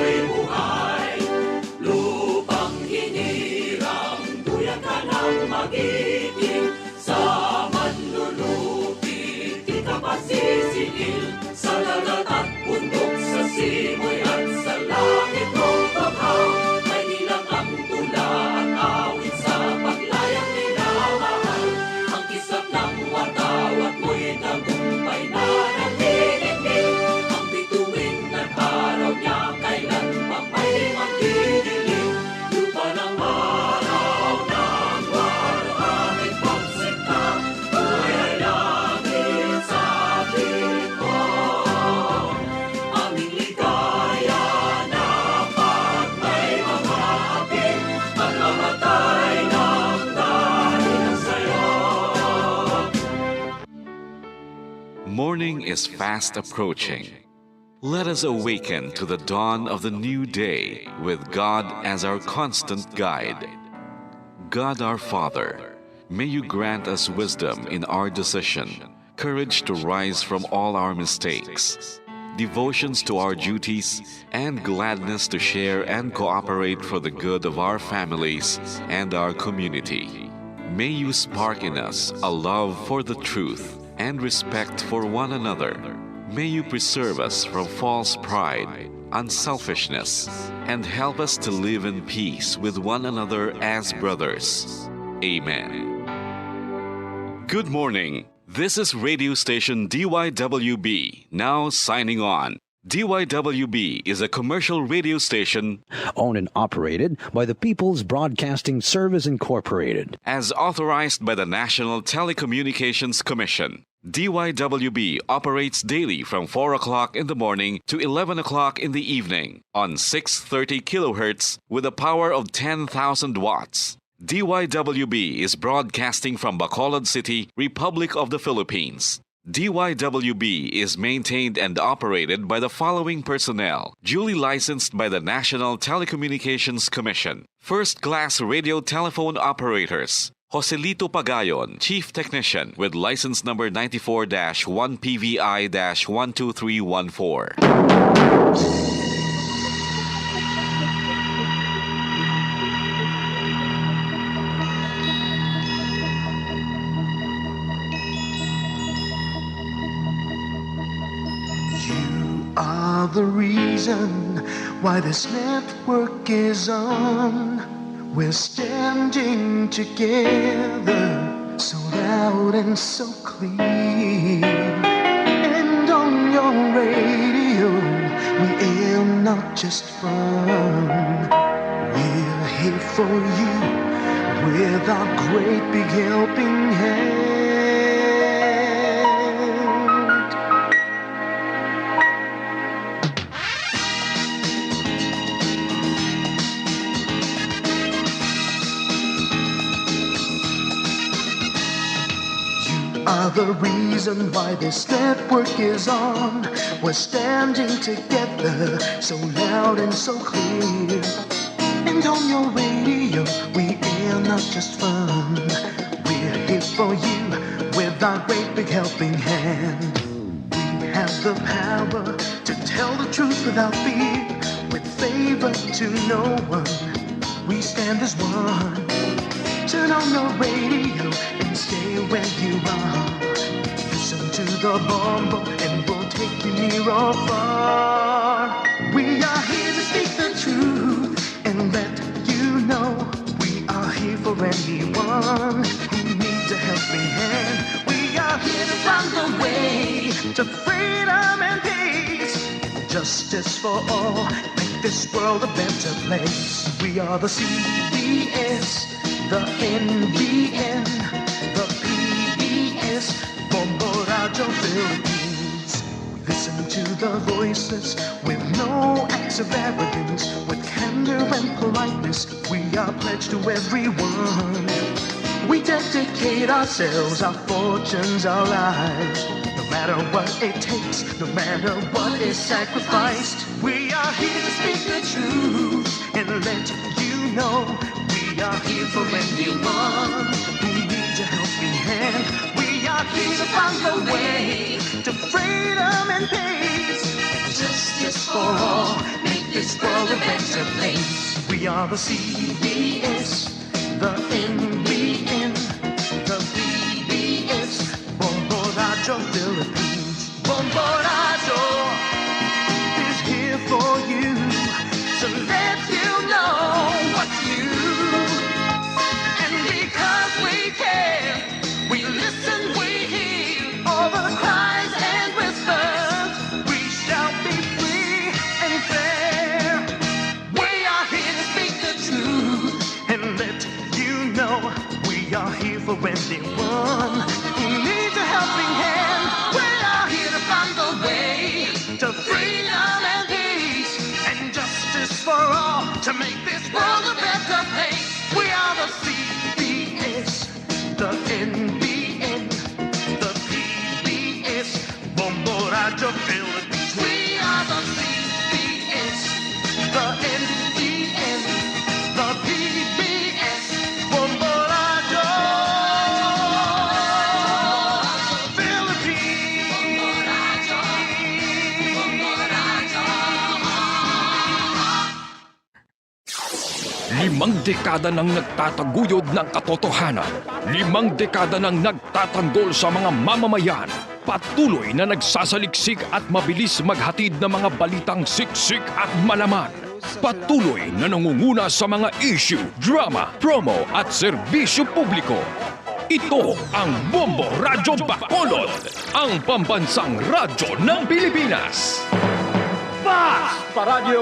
ako'y buhay. Lupang hinirang, duyan ka ng magiting. Sa manlulupit, di ka pasisingil. Sa dagat at bundok, sa simoy at sa langit mong bahaw. May nilang ang tula at awit sa paglayang minamahal. Ang kisap ng wataw at mo'y tagumpay na nagdidikil. Ang bituin at araw niya kailan pa may magdidilim. Lupa ng araw ng waro aming pagsikta. Buhay ay langit sa piling ko. Aming ligaya na pag may mga akin. At mamatay ng dahil sa'yo. Morning is fast approaching. Let us awaken to the dawn of the new day with God as our constant guide. God our Father, may you grant us wisdom in our decision, courage to rise from all our mistakes, devotions to our duties, and gladness to share and cooperate for the good of our families and our community. May you spark in us a love for the truth and respect for one another. May you preserve us from false pride, unselfishness, and help us to live in peace with one another as brothers. Amen. Good morning. This is radio station DYWB, now signing on. DYWB is a commercial radio station owned and operated by the People's Broadcasting Service Incorporated. as authorized by the National Telecommunications Commission. DYWB operates daily from 4 o'clock in the morning to 11 o'clock in the evening on 630 kilohertz with a power of 10,000 watts. DYWB is broadcasting from Bacolod City, Republic of the Philippines. DYWB is maintained and operated by the following personnel, duly licensed by the National Telecommunications Commission. First-class radio telephone operators. Joselito Pagayon, Chief Technician with license number 94-1PVI-12314. Are the reason why this network is on. We're standing together so loud and so clear. And on your radio, we air not just fun. We're here for you with our great big helping hand. Are the reason why this network is on. We're standing together so loud and so clear. And on your radio, we air not just fun. We're here for you with our great big helping hand. We have the power to tell the truth without fear, with favor to no one. We stand as one. Turn on your radio and stay where you are. Listen to the bombo and we'll take you near or far. We are here to speak the truth and let you know we are here for anyone who needs a helping hand. We are here to find the way to freedom and peace, justice for all, make this world a better place. We are the CBS, the NBN, the PBS, Bombo Radio Philippines. We listen to the voices with no acts of arrogance, with candor and politeness. We are pledged to everyone. We dedicate ourselves, our fortunes, our lives. No matter what it takes, no matter what is sacrificed. We are here to speak the truth and let you know. We are here for anyone who needs a helping hand. We are here to find the way to freedom and peace. Justice for all, make this world a better place. We are the CBS, the NBN, the PBS, Bombo Radio Philippines. Bombo Radio is here for you to let you know what's new. And because we care, we listen, we hear all the cries and whispers. We shall be free and fair. We are here to speak the truth and let you know we are here for anyone who needs a helping hand. We are here to find the way to freedom and peace and justice for all, to make this world a better place. We are the CBS, the NBN, the PBS, Bombo Radio Philippines. We are the CBS, the NBN, the PBS, Bombo Radio Limang dekada nang nagtataguyod ng katotohanan. 5 dekada nang nagtatanggol sa mga mamamayan. Patuloy na nagsasaliksik at mabilis maghatid ng mga balitang siksik at malaman. Patuloy na nangunguna sa mga issue, drama, promo at serbisyo publiko. Ito ang Bombo Radyo Bacolod, ang pambansang radyo ng Pilipinas. Fast Paradyo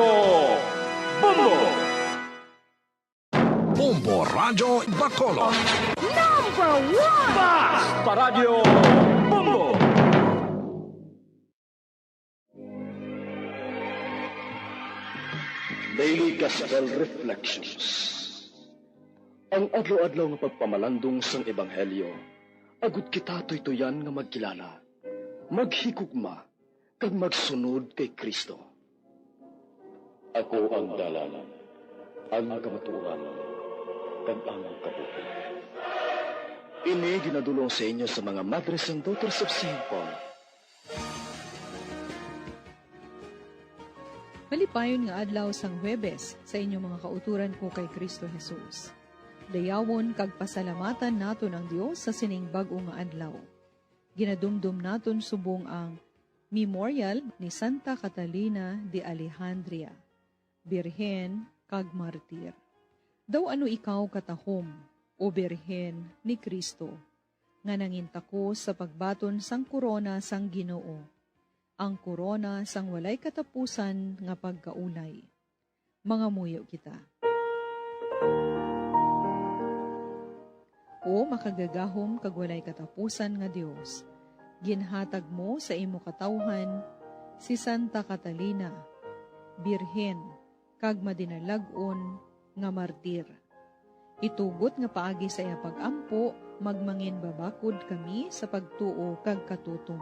Bombo! Bombo Radyo Bacolod. Number 1! Fast Paradyo Bombo! Daily Gospel Reflections. Ang adlaw-adlaw nga pagpamalandong sang Ebanghelyo, agud kita tuytoyan nga magkilala, maghigugma, kag magsunod kay Kristo. Ako ang dalan, ang kamatuoran, kag ang kabuhi. Ini ginadulong sa inyo sa mga Mothers and Daughters of St. Paul. Malipayon nga adlaw sang Huwebes sa inyong mga kauturan ko kay Kristo Jesus. Dayawon kag pasalamatan naton ang Dios sa sining bag-o nga adlaw. Ginadumdum naton subong ang memorial ni Santa Catalina de Alejandria, Birhen kag Martir. Daw ano ikaw katahom, o Birhen ni Kristo, nga nangintako sa pagbaton sang korona sang Ginoo, ang korona sang walay katapusan nga pagkaulay. Mga muyo kita. O makagagahom kag walay katapusan nga Dios, ginhatag mo sa imo katawhan si Santa Catalina, Birhen, kag madinalag-on nga martir. Itugot nga paagi sa iya pag-ampo, magmangin babakod kami sa pagtuo kag katutom.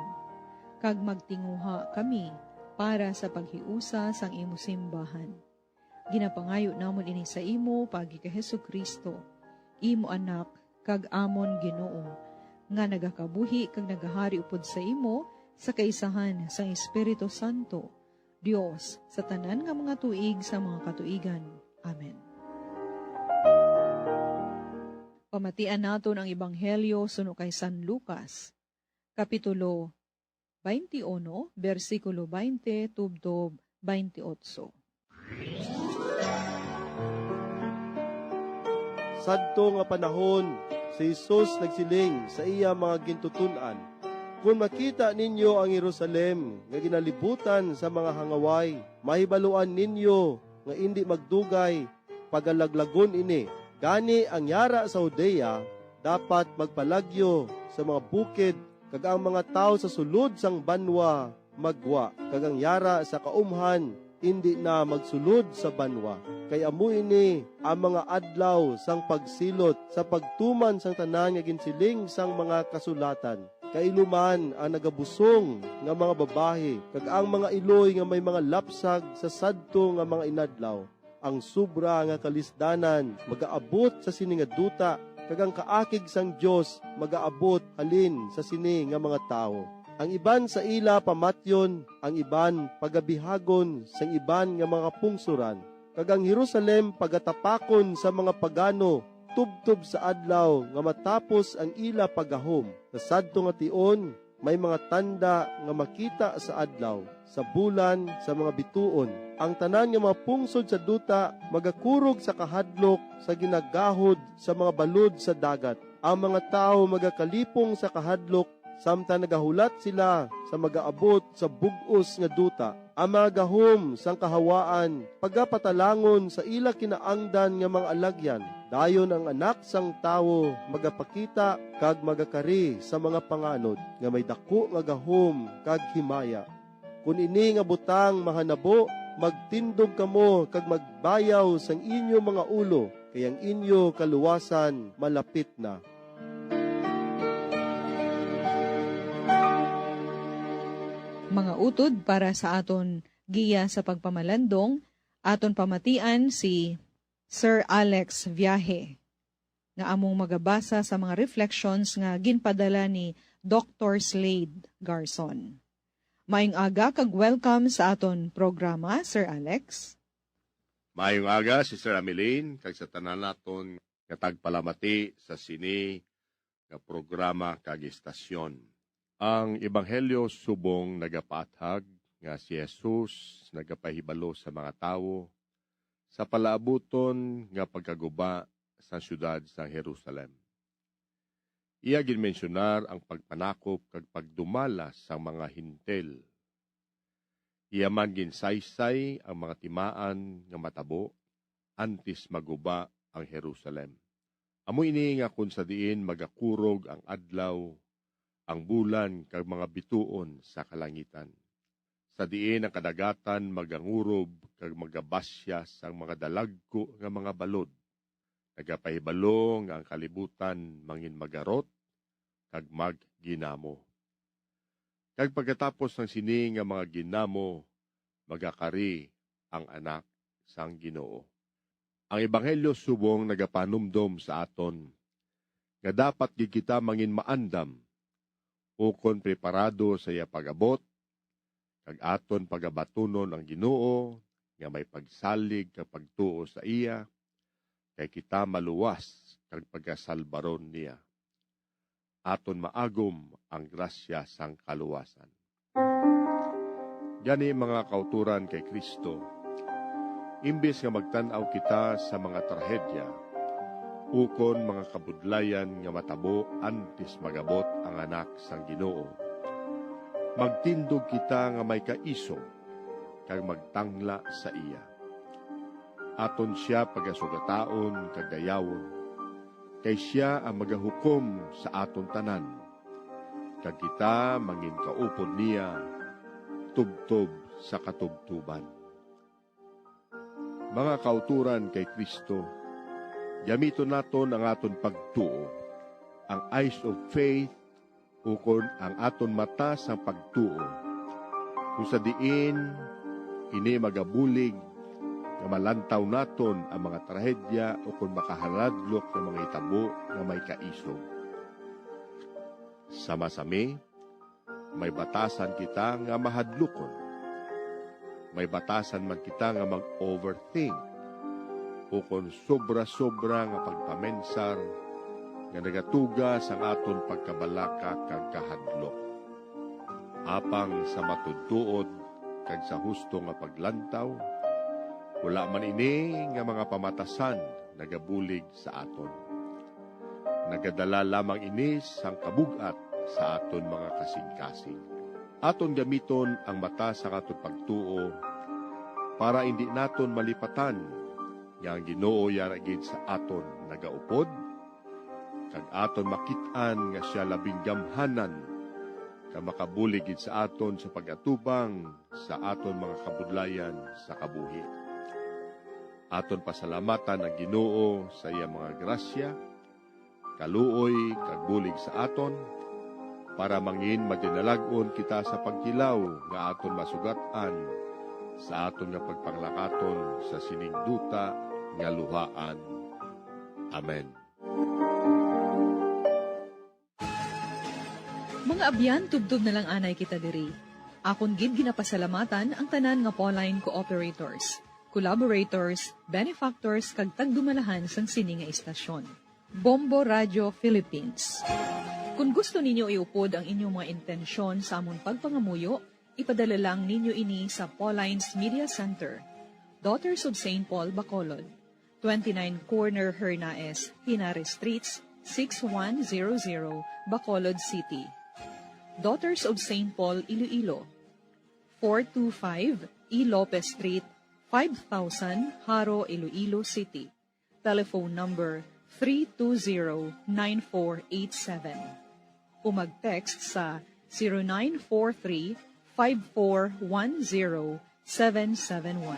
Kag magtinguha kami para sa paghiusa sang imo simbahan. Ginapangayo namon ini sa imo pagi kay Hesukristo, imo anak kag amon Ginoo, nga nagakabuhi kag nagahari upod sa imo sa kaisahan sang Espiritu Santo, Dios sa tanan nga mga tuig sa mga katuigan. Amen. Pamatian naton ang Ebanghelyo suno kay San Lucas, Kapitulo 21, versikulo 20, tubtob 28. Sadto nga panahon, si Jesus nagsiling sa iya mga gintutunan, kung makita ninyo ang Jerusalem nga ginalibutan sa mga hangaway, mahibaluan ninyo nga hindi magdugay pagalaglagon ini. Gani ang yara sa Judea dapat magpalagyo sa mga bukid, kag ang mga tao sa sulod sang banwa magwa, kag ang yara sa kaumhan hindi na magsulod sa banwa. Kay amo ini ang mga adlaw sang pagsilot sa pagtuman sang tanan nga ginsiling sang mga kasulatan. Kailuman ang nagabusong nga mga babae, kag ang mga iloy nga may mga lapsag sa sadto nga mga inadlaw. Ang sobra nga kalisdanan magaabot sa sini nga duta, kag ang kaakig sang Dios magaabot halin sa sini nga mga tao. Ang iban sa ila pamatyon, ang iban pagabihagon sang iban nga mga pungsuran. Kag ang Jerusalem pagatapakon sa mga pagano, tubtob sa adlaw nga matapos ang ila pagahom. Sa sadto nga tion, may mga tanda nga makita sa adlaw, sa bulan, sa mga bituon. Ang tanan nga mga pungsod sa duta magakurog sa kahadlok sa ginagahod sa mga balod sa dagat. Ang mga tao magakalipong sa kahadlok samtang nagahulat sila sa magaabot sa bugos nga duta. Ang mga gahom sang kahawaan pagapatalangon sa ila kinaangdan nga mga alagyan. Dayon ang anak sang tawo magapakita kag magakari sa mga panganod nga may dako nga gahom kag himaya. Kun ini nga butang mahanabo, magtindog kamo kag magbayaw sang inyo mga ulo, kay ang inyo kaluwasan malapit na. Mga utod para sa aton giya sa pagpamalandong, aton pamatian si Sir Alex Viaje, nga among magabasa sa mga reflections nga ginpadala ni Dr. Slade Garson. Maayong aga kag welcome sa aton programa, Sir Alex. Maayong aga, Sister Ameline, kag sa tanan naton katagpalamati sa sini nga programa kag istasyon. Ang Ebanghelyo subong nagapaathag nga si Jesus nagapahibalo sa mga tawo sa palaabuton nga pagkaguba sa syudad sa Jerusalem. Iya ginmensionar ang pagpanakop kag pagdumalas sa mga hintel. Iya man ginsaysay ang mga timaan nga matabo antes maguba ang Jerusalem. Amo ini nga kun sa diin magakurog ang adlaw, ang bulan kag mga bituon sa kalangitan. Sa diin ang kadagatan magangurob kag magabasya sang mga dalagko nga mga balod. Nagapahibalo nga ang kalibutan mangin magarot kag magginamo. Kag pagkatapos ng sini nga mga ginamo, magakari ang anak sang Ginoo. Ang Ebanghelyo subong nagapanumdom sa aton nga dapat gid kita mangin maandam ukon preparado sa iya pagabot, kag aton pagabatunon ang Ginoo, nga may pagsalig kag pagtuo sa iya, kay kita maluwas kag pagkasalbaron niya. Aton maagom ang grasya sang kaluwasan. Gani mga kauturan kay Kristo, imbes nga magtan-aw kita sa mga trahedya, ukon mga kabudlayan nga matabo antes magabot ang anak sang Ginoo. Magtindog kita nga may kaiso, kag magtangla sa iya. Aton siya pagasugataon kag dayawon, kay siya ang magahukom sa aton tanan, kag kita mangin kaupod niya, tubtob sa katubtuban. Mga kauturan kay Kristo, gamiton naton ang aton pagtuo, ang eyes of faith, ukon ang aton mata sa pagtuo. Kung sa diin, ini magabulig, nga malantaw naton ang mga trahedya ukon makahaladlok ng mga itabo nga may kaisog. Sama-sami, may batasan kita nga mahadlukon. May batasan man kita nga mag-overthink, ukon sobra-sobra nga pagpamensar nga nagatuga sa aton pagkabalaka kag kahadlok. Apang sa matudtuod kag sa husto nga paglantaw, wala man ini nga mga pamatasan nagabulig sa aton. Nagadala lamang ini sang kabugat sa aton mga kasing-kasing. Aton gamiton ang mata sa aton pagtuo para hindi naton malipatan nga ang Ginoo yaragid sa aton nagaupod, kag aton makit-an nga siya labing gamhanan ka makabuligid sa aton sa pag-atubang sa aton mga kabudlayan sa kabuhi. Aton pasalamatan ang Ginoo sa iya mga grasya, kaluoy kag bulig sa aton, para mangin madinalagon kita sa pagkilaw nga aton masugatan sa aton nga pagpanglakaton sa sining duta nga luhaan. Amen. Mga Mga abyan, tubtub na lang anay kita diri. Akon gid ginapasalamatan ang tanan nga Pauline cooperators, collaborators, benefactors kag tagdumalahan sang sini nga istasyon. Bombo Radio Philippines. Kung gusto ninyo iupod ang inyong mga intensyon sa amon pagpangamuyo, ipadala lang ninyo ini sa Pauline's Media Center, Daughters of St. Paul, Bacolod, 29 Corner Hernaez, Hinare Streets, 6100, Bacolod City. Daughters of St. Paul, Iloilo, 425 E. Lopez Street, 5000, Haro, Iloilo City. Telephone number 320-9487. O mag-text sa 0943-5410-771.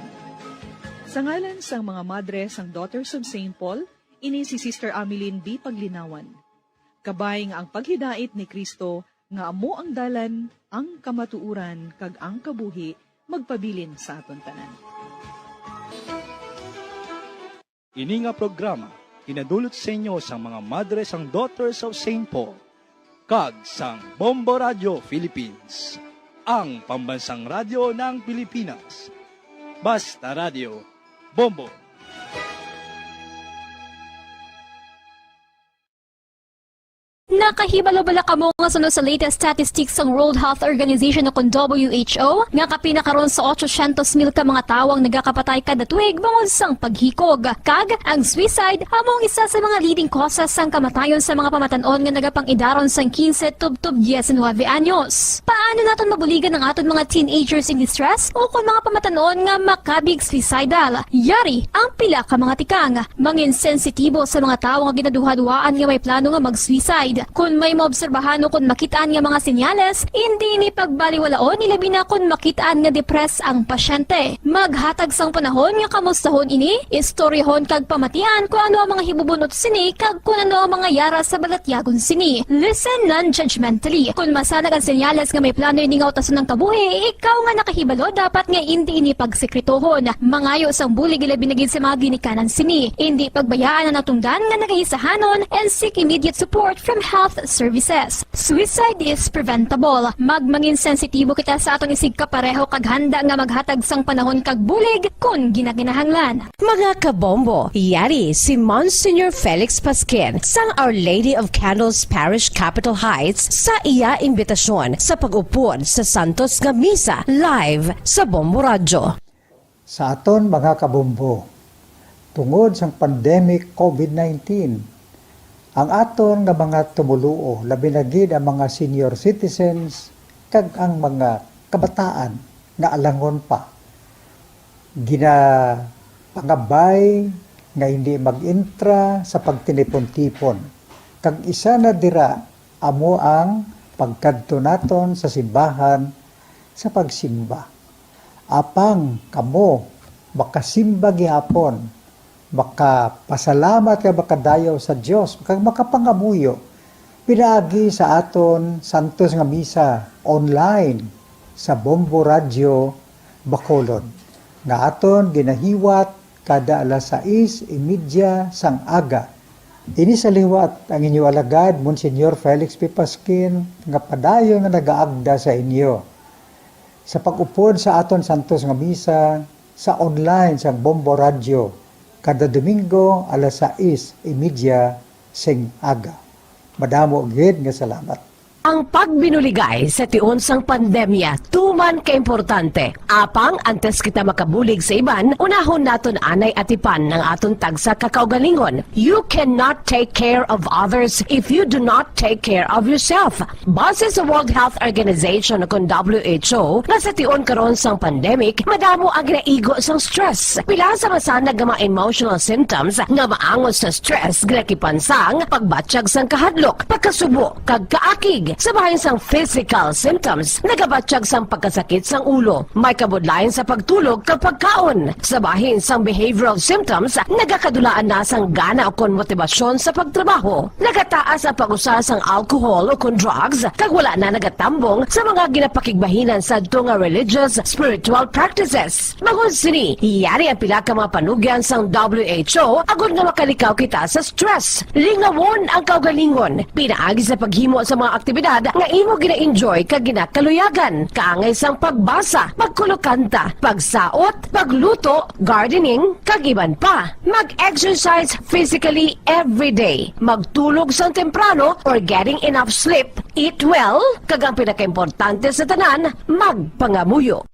Sa ngalan sang mga madre sang Daughters of St. Paul, ini si Sister Ameline B. Paglinawan. Kabay nga ang paghidait ni Kristo nga amo ang dalan, ang kamatuuran, kag ang kabuhi, magpabilin sa aton tanan. Ini nga programa, inadulot sa inyo sa mga madre sang Daughters of St. Paul, kag sang Bombo Radio Philippines, ang pambansang radyo ng Pilipinas. Basta Radio, Bombo! Nakahibalo-bala ka mo nga sunod sa latest statistics ng World Health Organization o WHO nga kapinakaroon sa 800,000 ka mga tawang nagakapatay kada tuig bangod sang paghikog. Kag, ang suicide among isa sa mga leading causes sang kamatayon sa mga pamatanon nga nagapang-idaron sang 15 tubtub 19 anyos. Paano naton mabuligan ang aton mga teenagers in distress o kung mga pamatanon nga makabig suicidal? Yari ang pila ka mga tikang, mangin-sensitibo sa mga tawo nga ginaduhaduaan nga may plano nga mag-suicide. Kung may maobserbahan o kung makitaan nga mga senyales, hindi ni pagbaliwalaon nilabi na kung makitaan nga depress ang pasyente. Maghatag sang panahon nga kamustahon ini, istoryahon kag pamatian kung ano ang mga hibubunot sini kag kung ano ang mga yara sa balatyagon sini. Listen non-judgmentally. Kung masanag ang senyales nga may plano ini nga utason ng kabuhi, ikaw nga nakahibalo dapat nga hindi ini pagsekretohon. Mangayo sang bulig ilabi na gid sa mga ginikanan sini. Hindi pagbayaan ang natungdan nga nagahisahanon and seek immediate support from health services. Suicide is preventable. Magmangin sensitibo kita sa atong isig kapareho kag handa nga maghatag sang panahon kag bulig kung ginaginahanglan. Mga kabombo, yari si Monsignor Felix Pasquin sang Our Lady of Candles Parish Capitol Heights sa iya imbitasyon sa pag-upod sa Santos nga Misa live sa Bombo Radio. Sa aton mga kabombo, tungod sang pandemic COVID-19, ang aton nga mga tumuluo, labi na gid ang mga senior citizens kag ang mga kabataan nga alangon pa. Ginapangabay nga hindi mag-intra sa pagtinipon-tipon. Kag isa na dira amo ang pagkadto naton sa simbahan sa pagsimba. Apang kamo makasimba gihapon, makapasalamat ka makadayaw sa Dios, makapangamuyo. Pinaagi sa aton Santos nga Misa online sa Bombo Radio Bacolod. Nga aton ginahiwat kada alas 6:30 sang aga. Ini sa liwat ang inyo alagad, Monsignor Felix P. Pasquin, nga padayon nga nagaagda sa inyo. Sa pag-upod sa aton Santos nga Misa sa online sa Bombo Radio, kada Domingo, alas 6:30 sing aga. Madamo gid nga salamat. Ang pagbinuligay sa tiun sang pandemya, tuman ka-importante. Apang antes kita makabulig sa iban, unahon naton anay atipan ng aton tagsa kakaugalingon. You cannot take care of others if you do not take care of yourself. Base sa World Health Organization o WHO, na sa tiun karon sang pandemic, madamo ang naigo sang stress. Pila sa masanag nga mga emotional symptoms nga maangos sa stress, ginakipansang pagbatsyag sang kahadlok, pagkasubo, kag kaakig. Sa bahin sang physical symptoms, nagabatsyag sang pagkasakit sang ulo, may kabudlayan sa pagtulog kapag kaon. Sa bahin sang behavioral symptoms, nagakadulaan na sang gana o kon motibasyon sa pagtrabaho. Nagataas ang pag-usa sang alcohol o kon drugs, kag wala na nagatambong sa mga ginapakigbahinan sa nga religious, spiritual practices. Bangod sini, iyari ang pila ka mga panugyan sang WHO agud nga makalikaw kita sa stress. Lingawon ang kaugalingon, pinaagi sa paghimo sa mga aktibidad aktibidad nga imo gina-enjoy kag ginakaluyagan, kaangay sang pagbasa, pagkulokanta, pagsaot, pagluto, gardening, kag iban pa. Mag-exercise physically every day, magtulog sang temprano or getting enough sleep, eat well, kag ang pinakaimportante sa tanan, magpangamuyo.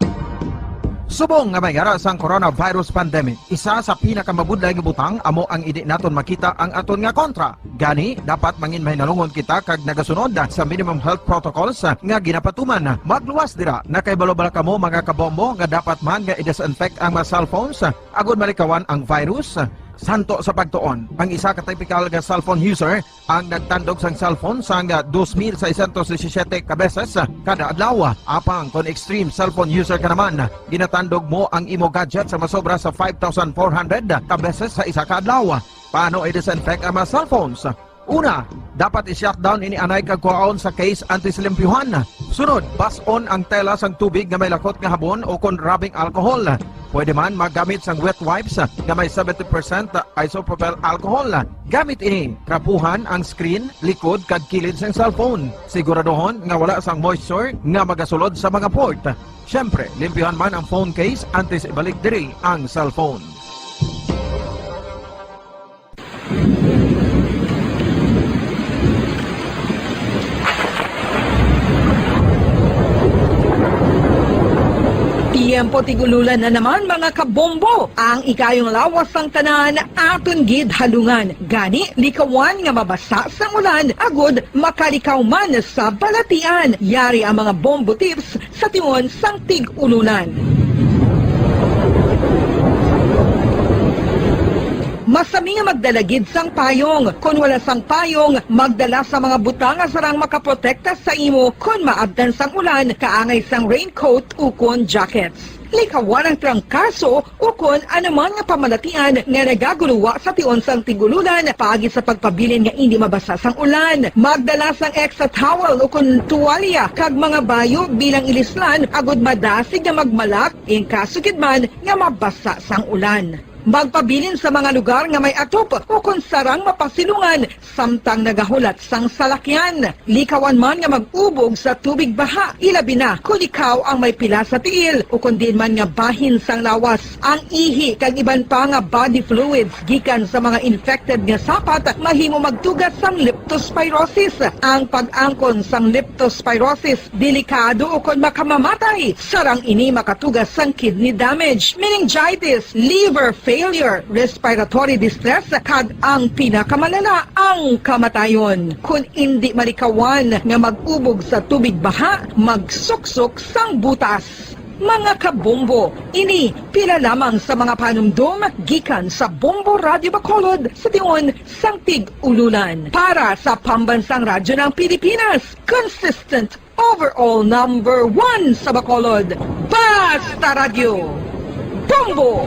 Subong nga may garas ang coronavirus pandemic, isa sa pinakamabudlay nga butang amo ang idi naton makita ang aton nga kontra. Gani, dapat mangin mahinalungon kita kag nagasunod sa minimum health protocols nga ginapatuman. Magluwas dira na kay balobala kamo mga kabombo nga dapat man nga i-disinfect ang mga cellphones agud malikawan ang virus. Santo sa pagtuon, ang isa ka typical nga cellphone user ang nagtandog sang cellphone sang 2,617 ka beses kada adlaw. Apang kon extreme cellphone user ka naman, ginatandog mo ang imo gadget sa masobra sa 5,400 ka beses sa isa ka adlaw. Paano i-disinfect ang mga cellphones? Una, dapat i-shutdown ini anay kag kuhaon sa case anti-silimpyuhan. Sunod, bas-on ang tela sang tubig nga may lakot nga habon o kon rubbing alcohol. Pwede man magamit sang wet wipes nga may 70% isopropyl alcohol. Gamit ini, trapuhan ang screen, likod kag kilid sang cellphone. Siguraduhon nga wala sang moisture nga magasulod sa mga port. Syempre, limpyuhan man ang phone case antes ibalik diri ang cellphone. Tiempo tigululan na naman mga kabombo. Ang ikayong lawas ng tanan aton gid halungan. Gani likawan nga mabasa sa ulan agud makalikaw man sa balatian. Yari ang mga bombo tips sa tiyon sang tig-ulunan. Masami nga magdalagid sang payong. Kung wala sang payong, magdala sa mga butang nga sarang makaprotekta sa imo kung maabdan sang ulan, kaangay sang raincoat ukon jackets. Likawan ang trangkaso ukon anuman nga pamalatian nga nagaguluwa sa tion sang tigululan paagi sa pagpabilin nga hindi mabasa sang ulan. Magdala sang extra towel ukon tuwalya kag mga bayo bilang ilislan agud madasig nga magmalak in kasugid man nga mabasa sang ulan. Magpabilin sa mga lugar nga may atop o kung sarang mapasilungan samtang nagahulat sang salakyan. Likawan man nga mag-ubog sa tubig baha, ilabi na kung ikaw ang may pila sa tiil o kung din man nga bahin sang lawas. Ang ihi kag iban pa nga body fluids gikan sa mga infected nga sapat mahimo magtugas sang leptospirosis. Ang pag-angkon sang leptospirosis delikado o kung makamamatay. Sarang ini makatugas sang kidney damage, meningitis, liver failure, respiratory distress, kag ang pinakamalala, ang kamatayon. Kung hindi malikawan nga mag-ubog sa tubig baha, magsuksok sang butas. Mga kabombo, ini pila lamang sa mga panumdum gikan sa Bombo Radio Bacolod sa tion sang tig-ululan. Para sa Pambansang Radyo ng Pilipinas, consistent overall number 1 sa Bacolod, Basta Radio, Bombo!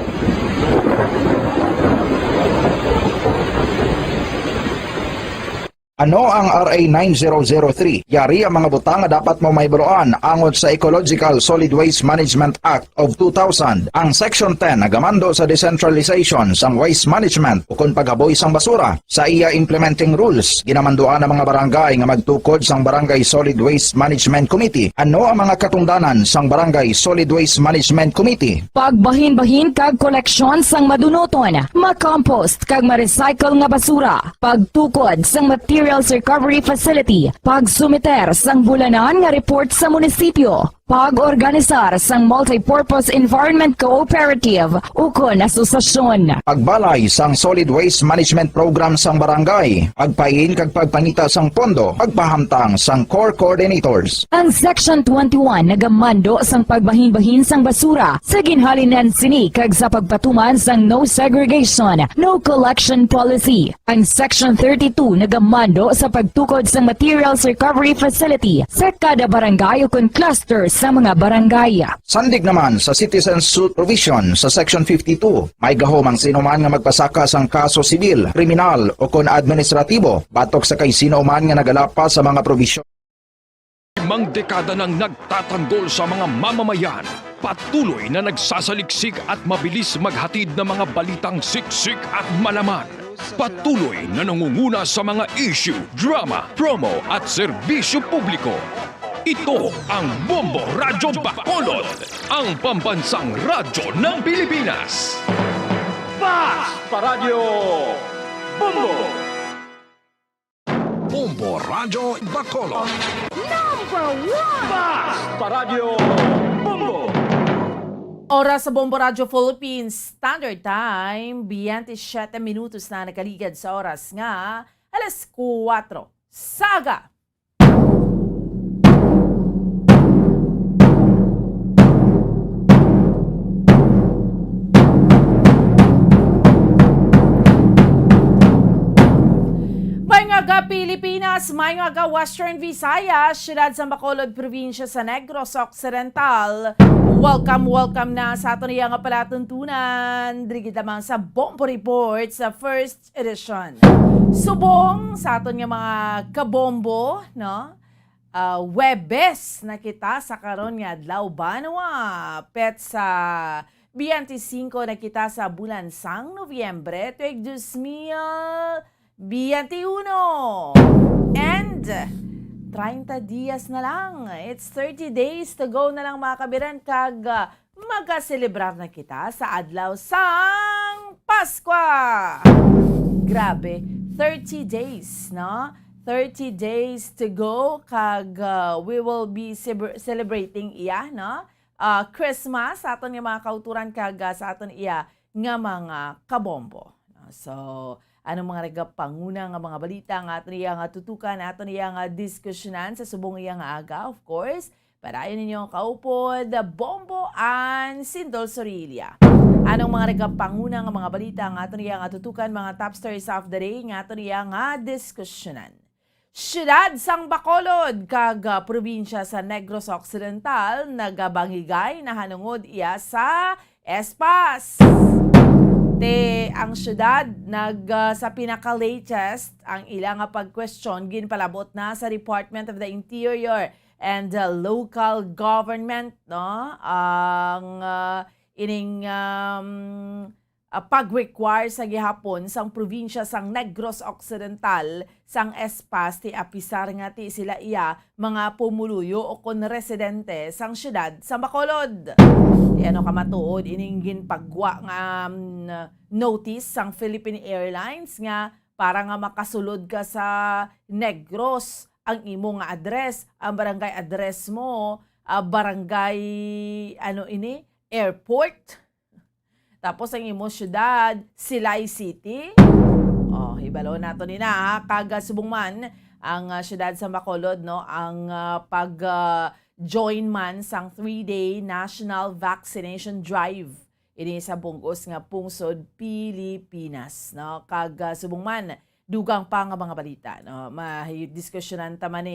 Ano ang RA 9003? Yari ang mga butang nga dapat mo maibaloan angon sa Ecological Solid Waste Management Act of 2000. Ang Section 10 nagamando sa decentralization sang waste management ukon paghaboy sang basura. Sa iya implementing rules, ginamanduan ang mga barangay nga magtukod sang Barangay Solid Waste Management Committee. Ano ang mga katungdanan sang Barangay Solid Waste Management Committee? Pagbahin-bahin kag koleksyon sang madunoton, ma-compost kag ma-recycle nga basura, pagtukod sang materials recovery facility, pagsumiter sang bulanan nga report sa munisipyo, pag-organisar sang multi-purpose environment cooperative ukon asosasyon. Pagbalay sang solid waste management program sang barangay, pagpain kag pagpangita sang pondo, pagpahamtang sang core coordinators. Ang Section 21 nagamando sang pagbahin-bahin sang basura sa ginhalinan sini kag sa pagpatuman sang no segregation, no collection policy. Ang Section 32 nagamando sa pagtukod sang materials recovery facility sa kada barangay ukon cluster sa mga barangay. Sandig naman sa citizen suit provision sa Section 52, may gahom ang sinuman nga magpasaka sang kaso sibil, kriminal o kon administratibo batok sa kay sinuman nga nagalapas sa mga provision. 5 dekada nang nagtatanggol sa mga mamamayan, patuloy na nagsasaliksik at mabilis maghatid ng mga balitang siksik at malaman. Patuloy na nangunguna sa mga issue, drama, promo at serbisyo publiko. Ito ang Bombo Radyo Bacolod, ang pambansang radyo ng Pilipinas. Fast Paradyo Bombo! Bombo Radyo Bacolod. Number 1! Fast Paradyo Bombo! Oras sa Bombo Radio Philippines Standard Time, 27 minutos na nakaligad sa oras nga, alas 4. Saga! Mayungaga Pilipinas, Mayungaga Western Visayas, siyudad sa Bacolod, probinsya sa Negros Occidental. Welcome na sa ato niya nga palatuntunan. Drigid lamang sa Bombo Report sa first edition. Subong sa ato niya mga kabombo, no? Webes na kita sa karon nga adlaw banwa. Pet sa 25 na kita sa bulan sang Nobyembre, tuig 2021. And 30 dias na lang. It's 30 days to go na lang mga kabiran kag magaselebrar na kita sa adlaw sang Pasko. Grabe, 30 days, no? 30 days to go kag we will be celebrating iya, no? Christmas sa aton nga mga kauturan kag sa aton iya nga mga kabombo. So, anong mga regapanguna nga mga balita nga aton iya nga tutukan, aton iya nga diskusyonan sa subong iya nga aga, of course. Padayon ninyo kaupod, Bombo and Sindol Sorilla. Anong mga regapanguna nga mga balita nga aton iya nga tutukan, mga top stories of the day nga aton iya nga diskusyonan. Siyudad sang Bacolod kag probinsya sa Negros Occidental nagabangigay na hanungod iya sa Espas. Ang syudad sa pinaka-latest ang ilang pag-question ginpalabot na sa Department of the Interior and the Local Government, no? Ang ining pag-require sa gihapon sang probinsya sang Negros Occidental sang Espas ti apisar nga ti sila iya mga pumuluyo o kon residente sang syudad sa Bacolod. Ti ano kamatuod ining pagwa nga notice sang Philippine Airlines nga para nga makasulod ka sa Negros ang imo nga address, ang barangay address mo, barangay airport. Tapos ang imo syudad, Silay City. Hibalo nato ni na kaga subong man ang syudad sa Bacolod, no, ang pag-join man sang 3-day National Vaccination Drive. Ini sa bungos nga pungsod Pilipinas, no. Kaga subong man dugang pa nga mga balita, no. Diskusyonan ta man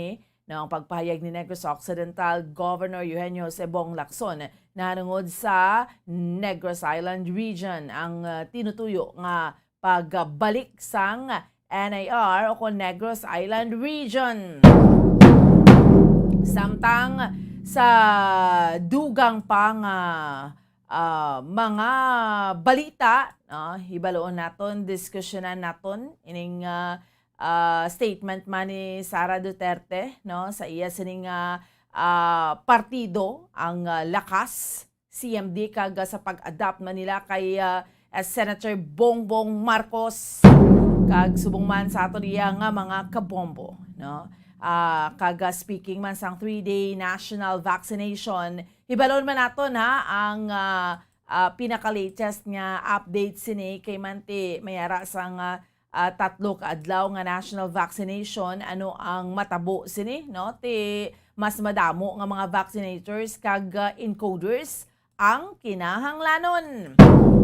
no, ang pagpahayag ni Negros Occidental Governor Eugenio Sebong Lacson na hanungod sa Negros Island Region ang tinutuyo nga pagbalik sang NAR o kung Negros Island Region. Samtang sa dugang pa nga mga balita, hibaloon naton, diskusyonan naton ining statement man ni Sara Duterte, no, sa iya sining partido ang Lakas CMD kaga sa pag-adapt man nila kay Senator Bongbong Marcos kag subong man sa ato iya nga mga kabombo, no. Kaga speaking man sang 3-day national vaccination, hibalon man naton ang pinaka-latest nga update sini kay manti mayara sang 3 kaadlaw nga national vaccination, ano ang matabo sini, no, ti mas madamo nga mga vaccinators kag encoders ang kinahanglanon.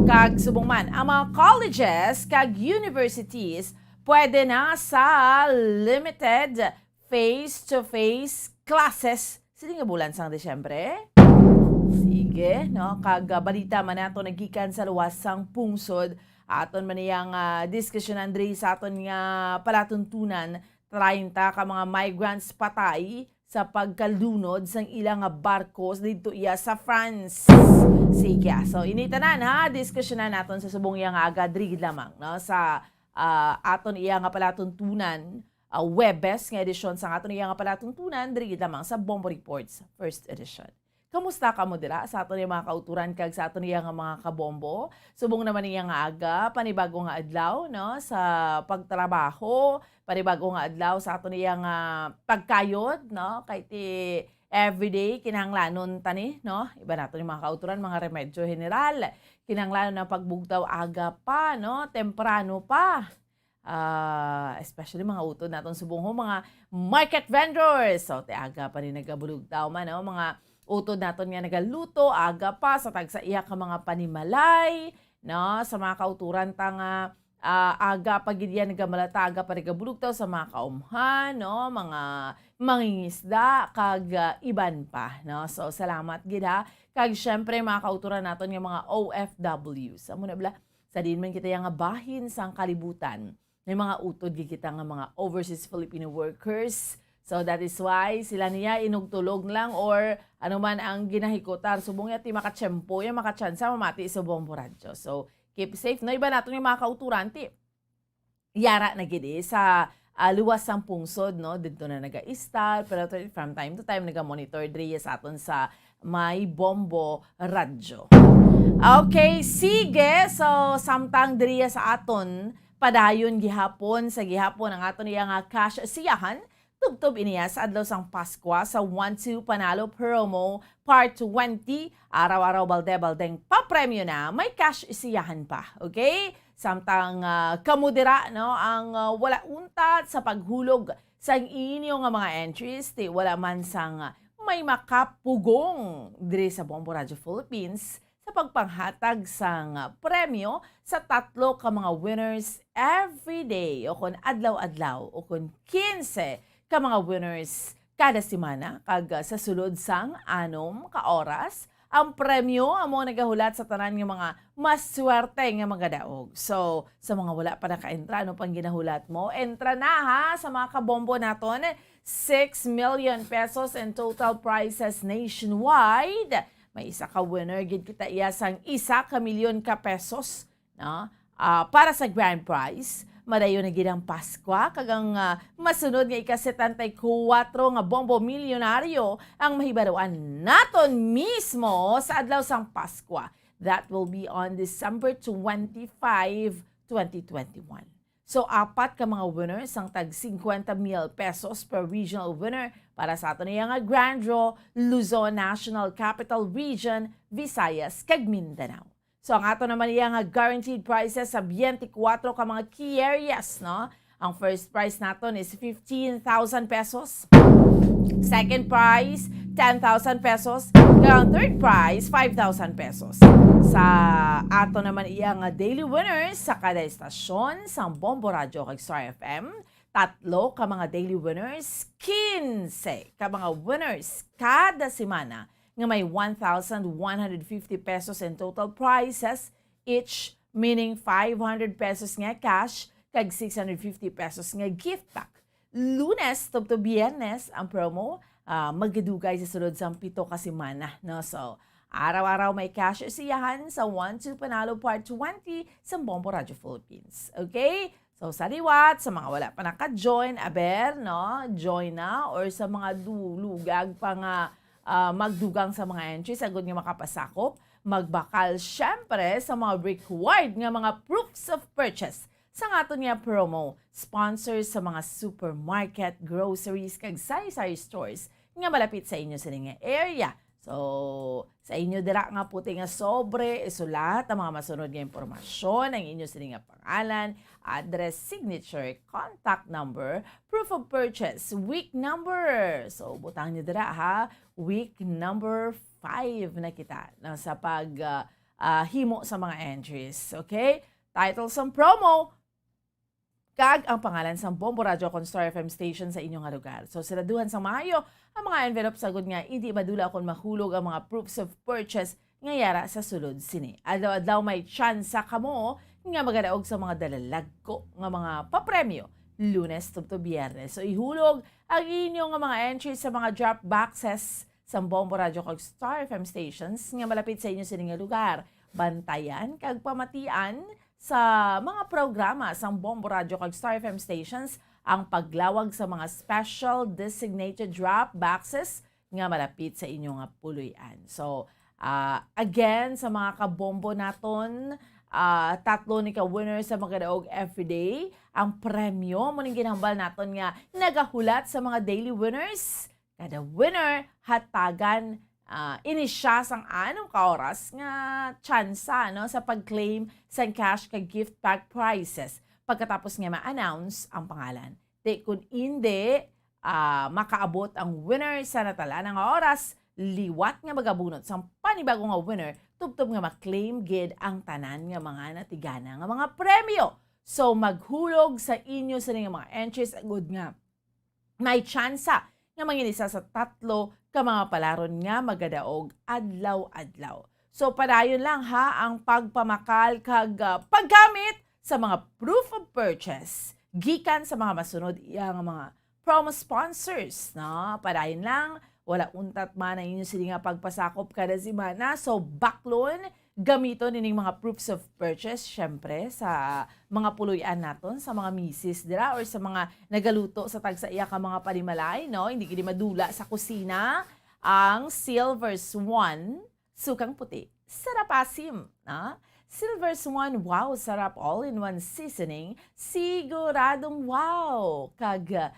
Kag subong man ang mga colleges kag universities pwede na sa limited face-to-face classes sini nga bulan sang Desyembre. Sige, no, kag balita man nato nagikan sa luwas sang pungsod. Aton man niyang diskusyonan diri sa aton nga palatuntunan 30 ka mga migrants patay sa pagkalunod sang ilang barkos dito iya sa France. Sige, so initanan ha, diskusyonan naton sa subong yang aga diri lamang, no, sa aton iya nga palatuntunan Webes nga edisyon sa aton iya nga palatuntunan diri lamang sa Bombo Reports first edition. Kamusta ka mo dira sa aton mga kauturan kag sa aton iya nga mga kabombo? Subong naman niya nga aga panibago nga adlaw no sa pagtrabaho, panibago nga adlaw sa aton iya nga pagkayod no kay ti everyday kinahanglanon tani no iba naton yung mga kauturan mga remedyo general kinahanglanon na pagbugtaw aga pa no temprano pa. Especially mga utod naton subong mga market vendors. So, aga pa rin nagabulog daw man, no? Mga utod naton nga nagaluto, aga pa, sa tagsa iya ka mga panimalay, no? Sa mga kauturan tanga, aga pa gidya nagamalata, aga pa nagabulog daw sa mga kaumhan, no? Mga mangingisda, kag iban pa, no? So, salamat gida. Kag syempre mga kauturan naton nga mga OFWs. Amo na bala, sa din man kita nga bahin sang kalibutan. May mga utod kita nga mga overseas Filipino workers. So that is why sila niya inugtulog lang or ano man ang ginahikutan. Subong yati makatsyempo, yung makatsansa mamati sa Bombo Radio. So keep safe. No, iba natin yung mga kauturan. Yara na gidi sa luwas ng pungsod. No? Dito na nag-a-install. Pero from time to time nag-monitor diri sa aton sa may Bombo Radio. Okay, sige. So samtang diri sa aton padayon gihapon sa gihapon ang aton iya nga cash siyahan tubtob iniya sa adlaw sang Pasko sa 1-2 Panalo Promo Part 20 araw-araw balde-baldeng papremyo na may cash siyahan pa, okay? Samtang kamudira no ang wala untat sa paghulog sa inyo nga mga entries ti wala man sang may makapugong diri sa Bombo Radio Philippines sa pagpanghatag sang premyo sa 3 ka mga winners every day o kun adlaw-adlaw o kun 15 ka mga winners kada semana kag sa sulod sang 6 ka oras ang premyo amo nagahulat sa tanan nga mga mas swerte nga mga daog. So sa mga wala pa naka-entra ano pang ginahulat mo, entra na ha sa mga kabombo naton 6 million pesos in total prizes nationwide. May isa ka winner, gid kita iya sang 1 ka milyon ka pesos no? Para sa grand prize. Madayon na gid ang Pasko, kagang masunod nga ika-74 nga bombo milyonaryo ang mahibaruan naton mismo sa adlaw sang Pasko. That will be on December 25, 2021. So, 4 ka mga winners ang tag 50,000 pesos per regional winner para sa ato niya nga Grand Draw, Luzon National Capital Region, Visayas, kag Mindanao. So, ang ato naman niya nga guaranteed prizes sa 24 ka mga key areas, no? Ang first prize naton is 15,000 pesos. Second prize, 10,000 pesos. Ang third prize, 5,000 pesos. Sa ato naman iya nga daily winners sa kada estasyon sa Bombo Radio kag Star FM, 3 ka mga daily winners, 15 ka mga winners kada semana nga may 1,150 pesos in total prizes each, meaning 500 pesos nga cash kag 650 pesos nga gift pack. Lunes to Biyernes ang promo magdugay sa sulod sa 7 ka semana, no? So araw-araw may cash siyahan sa 1-2 Panalo Part 20 sa Bombo Radio Philippines. Okay? So sa liwat, sa mga wala pa naka-join, aber, no? Join na. Or sa mga dulugag pa nga magdugang sa mga entries, agad nga makapasakop, magbakal syempre sa mga required nga mga proofs of purchase sa aton nga promo. Sponsors sa mga supermarket, groceries, kag sari-sari stores nga malapit sa inyo sa nga area. So, sa inyo dira nga puti nga sobre, isulat ang mga masunod nga impormasyon, ang inyo sa nga pangalan, address, signature, contact number, proof of purchase, week number. So, butang nyo dira ha, week number 5 na kita na sa himo sa mga entries. Okay? Titles ng promo, kag ang pangalan sa Bombo Radio kon Star FM station sa inyong lugar. So, siraduhan sa Mayo, ang mga envelope sagod nga, hindi madula kung mahulog ang mga proofs of purchase nga yara sa sulod sini. Adlaw-adlaw may chance ka mo nga magadaog sa mga dalalagko nga mga papremyo. Lunes to Biyernes. So, ihulog ang inyong mga entries sa mga drop boxes sa Bombo Radio kag Star FM stations nga malapit sa inyo sa nga lugar. Bantayan kag pamatian sa mga programa sang Bombo Radio kag Star FM stations ang paglawag sa mga special designated drop boxes nga malapit sa inyong puluyan. So, again, sa mga kabombo naton, tatlo ni ka-winner sa mga daog everyday. Ang premyo, muning ginhambal naton nga nagahulat sa mga daily winners. Kada winner, hatagan ini siya sang anong kaoras nga tsansa no, sa pag-claim sa cash kag gift pack prizes. Pagkatapos nga ma-announce ang pangalan. Di kung hindi, makaabot ang winner sa natala ng oras, liwat nga magabunot sa panibagong nga winner, tubtob nga ma-claim gid ang tanan nga mga natigana nga mga premyo. So maghulog sa inyo sa mga entries agud nga may tsansa nga manginisa sa tatlo ka mga palaron nga magadaog adlaw-adlaw. So padayon lang ha ang pagpamakal kag paggamit sa mga proof of purchase gikan sa mga masunod iyang mga promo sponsors, no? Padayon lang, wala untat man ang inyo sila nga pagpasakop kada semana. So baklon gamiton ining mga proofs of purchase syempre sa mga puluyan naton, sa mga misis dira or sa mga nagaluto sa tagsa iya ka mga panimalay, no? Hindi kini madula sa kusina ang Silver Swan sukang puti. Sarapasim, no? Silver Swan, wow, sarap all-in-one seasoning. Siguradong wow. Kag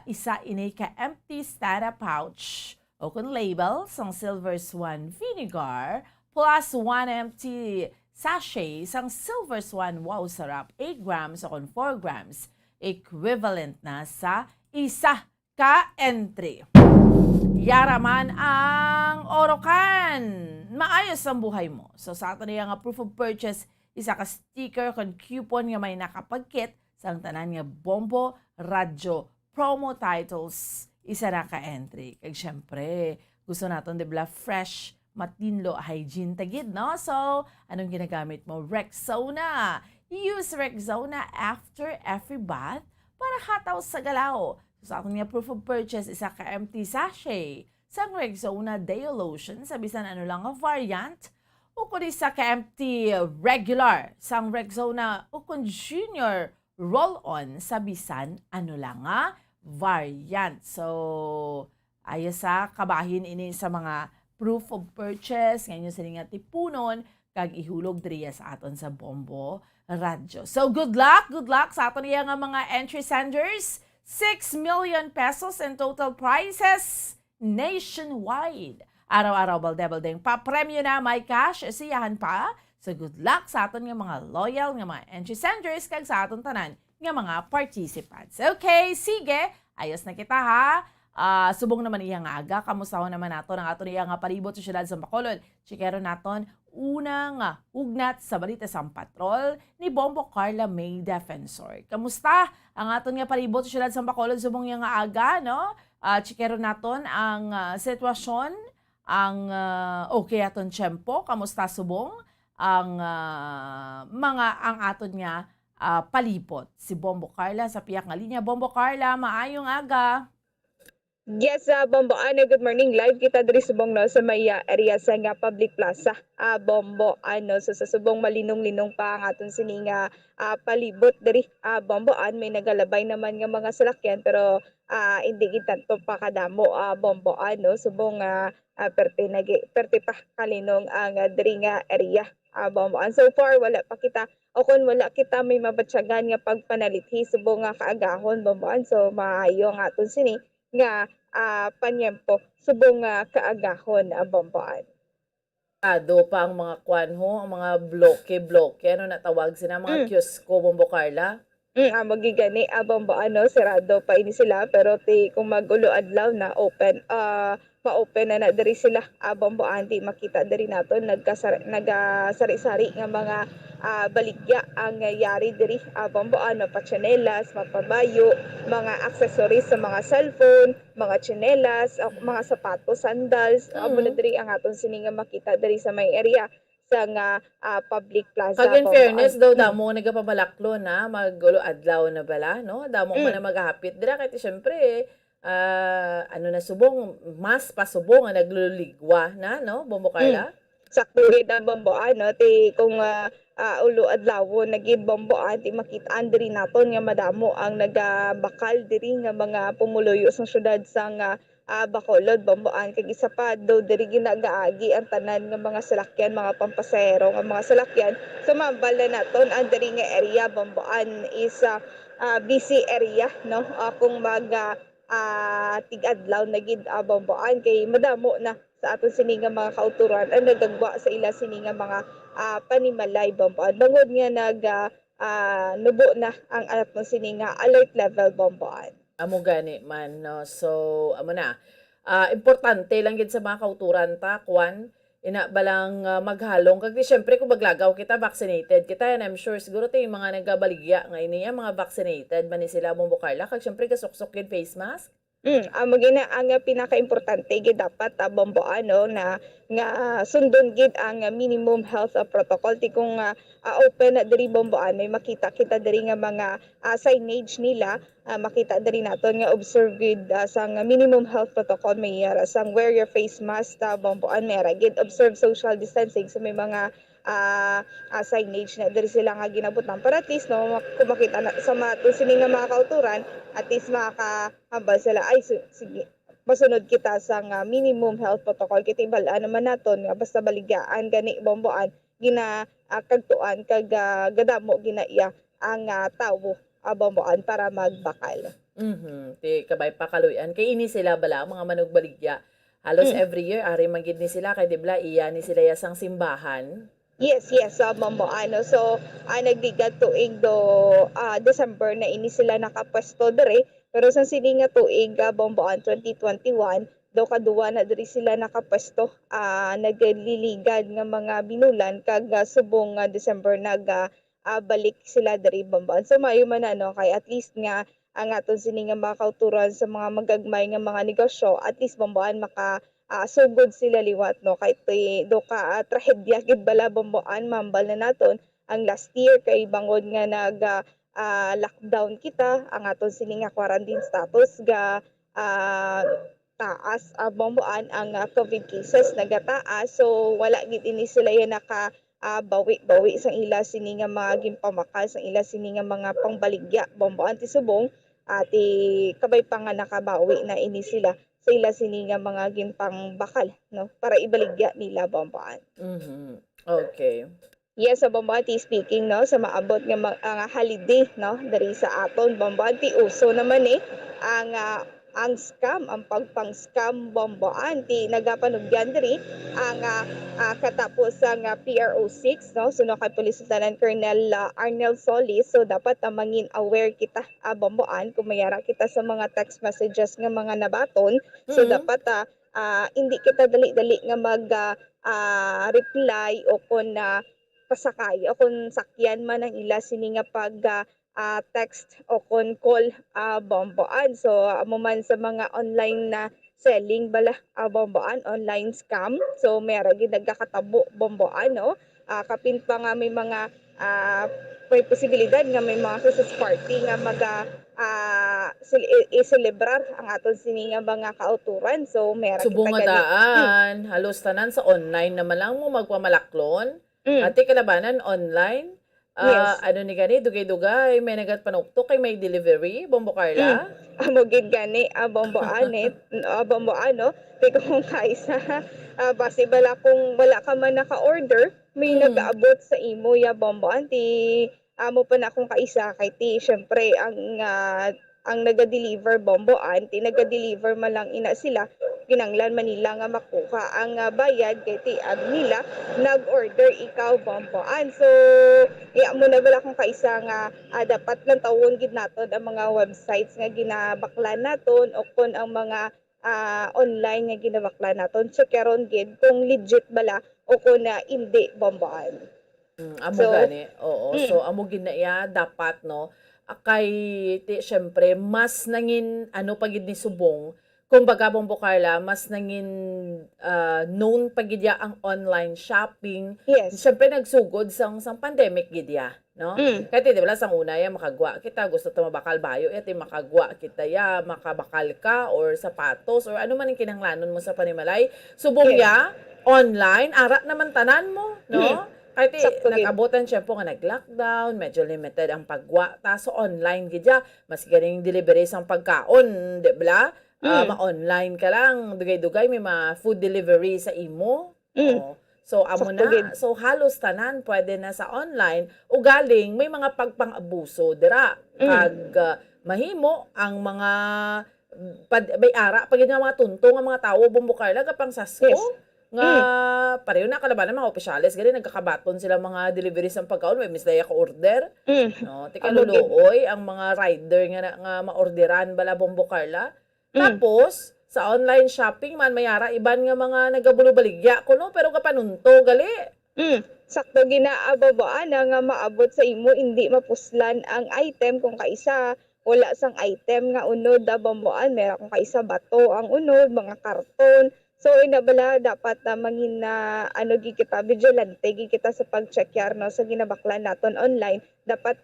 isa inay ka empty stara pouch o kung label sang Silver Swan vinegar plus 1 empty sachet sang Silver Swan, wow, sarap. 8 grams o kung 4 grams. Equivalent na sa isa ka entry. Yaraman ang orokan. Maayos ang buhay mo. So sa ato niya nga proof of purchase, isa ka sticker kon coupon nga may nakapagkit sa tanan nga Bombo Radyo promo titles, isa na ka entry. Kag syempre, gusto naton dibla fresh, matinlo, hygiene tagid, no? So, anong ginagamit mo? Rexona. Use Rexona after every bath para hataw sa galaw. So, sa aton nga proof of purchase, isa ka empty sachet sang Rexona Deo Lotion sa bisan ano lang nga variant o kung isa ka empty regular sang Rexona o kung junior roll-on sa bisan ano lang nga variant. So, ayos sa kabahin ini sa mga proof of purchase ngayon sa nga tipunon kag ihulog diriya sa aton sa Bombo Radyo. So, good luck sa aton nga mga entry senders. 6 million pesos in total prizes nationwide. Araw-araw balde-baldeng pa-premyo na may cash, siyahan pa. So good luck sa aton nga mga loyal nga mga entry senders kag sa aton tanan nga mga participants. Okay, sige. Ayos na kita ha. Subong naman iya nga aga. Kamusta naman nato ang aton iya nga palibot sa siyudad sa Bacolod. Chikero naton unang ugnat sa balita sa patrol ni Bombo Carla May Defensor. Kamusta ang aton nga palibot sa siyudad sa Bacolod subong iya nga aga, no? Chikero naton ang sitwasyon, ang okay aton tiyempo. Kamusta subong ang ang aton nga palibot si Bombo Carla sa piyak nga linya. Bombo Carla, maayong aga. Yes, Bombo, good morning. Live kita diri subong no sa may area sa nga public plaza. Bombo, so sa subong malinong-linong pa ang aton sininga palibot diri. Bombo, may nagalabay naman nga mga salakyan pero hindi gitanto pa kadamo. Bombo, subong perte pa kalinong ang diri nga area. Bombo, so far wala pa kita o kung wala kita may mabatsyagan nga pagpanalithi subong nga kaagahon. Bombo, so maayo ang aton sini nga panyempo subong kaagahon Bomboan. Do pa ang mga kwanho, ang mga bloke, ano natawag sila, mga kiosko, Bombo Carla? Magigani, Bomboan, sarado pa ini sila, pero kung magulo adlaw na open, ma-open na diri sila, Bomboan, di makita diri nato, nagasari-sari nga mga baligya ang yari diri, Bomboan, mapatsanelas, mapabayo, mga accessories sa mga cellphone, mga tsinelas, mga sapatos, sandals, muna diri ang aton sininga makita diri sa may area sa nga public plaza. Pag in fairness daw, damo nagapabalaklo na, magulo adlaw na bala, no? Damo man na maghapit dira, kahit syempre, na subong, mas pasubong ang naglululigwa na, no? Bombo Carla? sakto gid ang bomboan no ti kung ulo adlaw nagid bomboan ti makitaan diri naton nga madamo ang nagabakal diri nga mga pumuluyo sa syudad sang Bacolod bomboan kag isa pa do diri ginagaagi ang tanan nga mga salakyan mga pampasahero nga mga salakyan sumambal na naton ang diri nga area bomboan is busy area no kung tig-adlaw na gid bomboan kay madamo na sa aton sini nga mga kauturan ang nagagwa sa ila sini nga mga panimalay bomboan bangod nga nubo na ang aton sini nga alert level bomboan. Amo gani man no. So amo na. Importante lang gid sa mga kauturan ta kwan ina balang maghalong kag syempre kung maglagaw kita vaccinated kita and I'm sure siguro tay mga nagabaligya nga ini mga vaccinated man ni sila mo Carla kag syempre gasuksok gid face mask. Amo gina ang pinaka-importante gid dapat bomboan no na nga sundon gid ang minimum health protocol ti kung open na diri bomboan may makita kita diri nga mga signage nila makita diri naton nga observe gid sang minimum health protocol may sang wear your face mask bomboan may gid observe social distancing so may mga signage na diri sila nga ginabutan para at least no kung makita na sa mato sini nga mga kauturan at least makahambal sila ay sige masunod kita sa minimum health protocol kita ibalaan naman naton nga basta baligyaan gani bomboan gina kagtuan kag gadamo ginaiya ang tawo bomboan para magbakal. Ti kabay pakaluyan kay ini sila bala mga manugbaligya halos every year ari magid ni sila kay dibla iya ni sila yasang simbahan. Yes, bomboan no. So nagdigat tuig do December na ini sila nakapwesto diri pero sa sini nga tuig bomboan 2021 do kaduwa na diri sila nakapwesto naglililigad nga mga binulan kag subong December balik sila diri bomboan. So maayo man no kay at least nga ang aton sini nga mga kauturan sa mga magagmay nga mga negosyo at least bomboan maka sugod sila liwat no kay do ka trahedya gid bala bomboan mambal na naton ang last year kay bangod nga nag lockdown kita ang aton sini nga quarantine status ga taas bomboan ang COVID cases nagataas so wala gid ini sila yan naka bawi sang ila sini nga mga gimpamakal sang ila sini nga mga pangbaligya bomboan ti subong ti kabay pa nga nakabawi na ini sila sa ila sini nga mga ginpang bakal no para ibaligya nila bomboan. Okay. Yes, sa bomboan ti speaking no sa maabot nga holiday no dari sa aton bomboan ti uso naman ang scam ang pagpang-scam bomboan ti nagapanugyan diri ang katapos ang PRO6 no suno kay Police Lieutenant Colonel Arnel Solis so dapat mangin aware kita bomboan kung mayara kita sa mga text messages nga mga nabaton so dapat hindi kita dali-dali nga mag reply o kun pasakay o kun sakyan man ang ila sini nga pag text o kon call bomboan. So amo man sa mga online na selling bala bomboan, online scam. So mayra gid nagkakatabo bomboan no. Kapin pa nga may mga may posibilidad nga may mga Christmas party nga i-celebrar ang aton sini nga mga kauturan. So mayra subong nga daan halos tanan sa online naman lang mo magpamalaklon. Ati kalabanan online. Yes. Ano ni gani dugay-dugay may nagat panuktok kay may delivery Bombo Carla. Amo gid gani bomboan bomboan no ti kung kaisa base bala kung wala ka man naka-order may nag-aabot sa imo ya bomboan ti amo pa na kung kaisa kay ti syempre ang naga-deliver bomboan ti naga-deliver man lang ina sila kinanglan manila nga makuha ang bayad kay ti nila nag-order ikaw bomboan so iya mo na bala kung kaisa nga dapat lang tawon gid naton ang mga websites nga ginabaklan naton o kun ang mga online nga ginabaklan naton checkeron gid kung legit bala o kun hindi bomboan. Amo gani oo so amo ginaya dapat no kay ti syempre mas nangin ano pagid ni subong kumbaga Bombo Carla, mas nangin known pa gidya ang online shopping. Yes. Siyempre nagsugod sang pandemic gidya, no? Kaya di ba sang una ya makagwa kita, gusto to mabakal bayo, iti makagwa kita ya, makabakal ka or sapatos or ano man ang kinahanglanon mo sa panimalay. Subong ya online, ara naman tanan mo, no? Kahit nag-abutan siya po nga nag-lockdown, medyo limited ang pagwa. Taso online gidya, mas ganing delivery sang pagkaon, di ba? Ma-online ka lang, dugay-dugay, may food delivery sa imo. So, amo na. So, halos tanan, pwede na sa online. O galing, may mga pagpang-abuso, dira. Kag mahimo, ang mga, may ara, pag yun nga mga tuntong, ang mga tao, Bombo Carla, kapang sasko. Yes. Nga pareho na kalabanan mga opisyalis gani nagkakabaton sila mga deliveries ng pagkaon may mislaya ka order no tika luluoy ang mga rider nga maorderan bala Bombo Carla tapos sa online shopping man mayara iban nga mga nagabulo-baligya kuno pero kapanunto gali sakto ginaababaan nga maabot sa imo hindi mapuslan ang item kung kaisa wala sang item nga unod Bomboan meron kung kaisa bato ang unod mga karton. So inabala dapat na mangin na kita vigilante kita sa pag-check no sa ginabaklan naton online dapat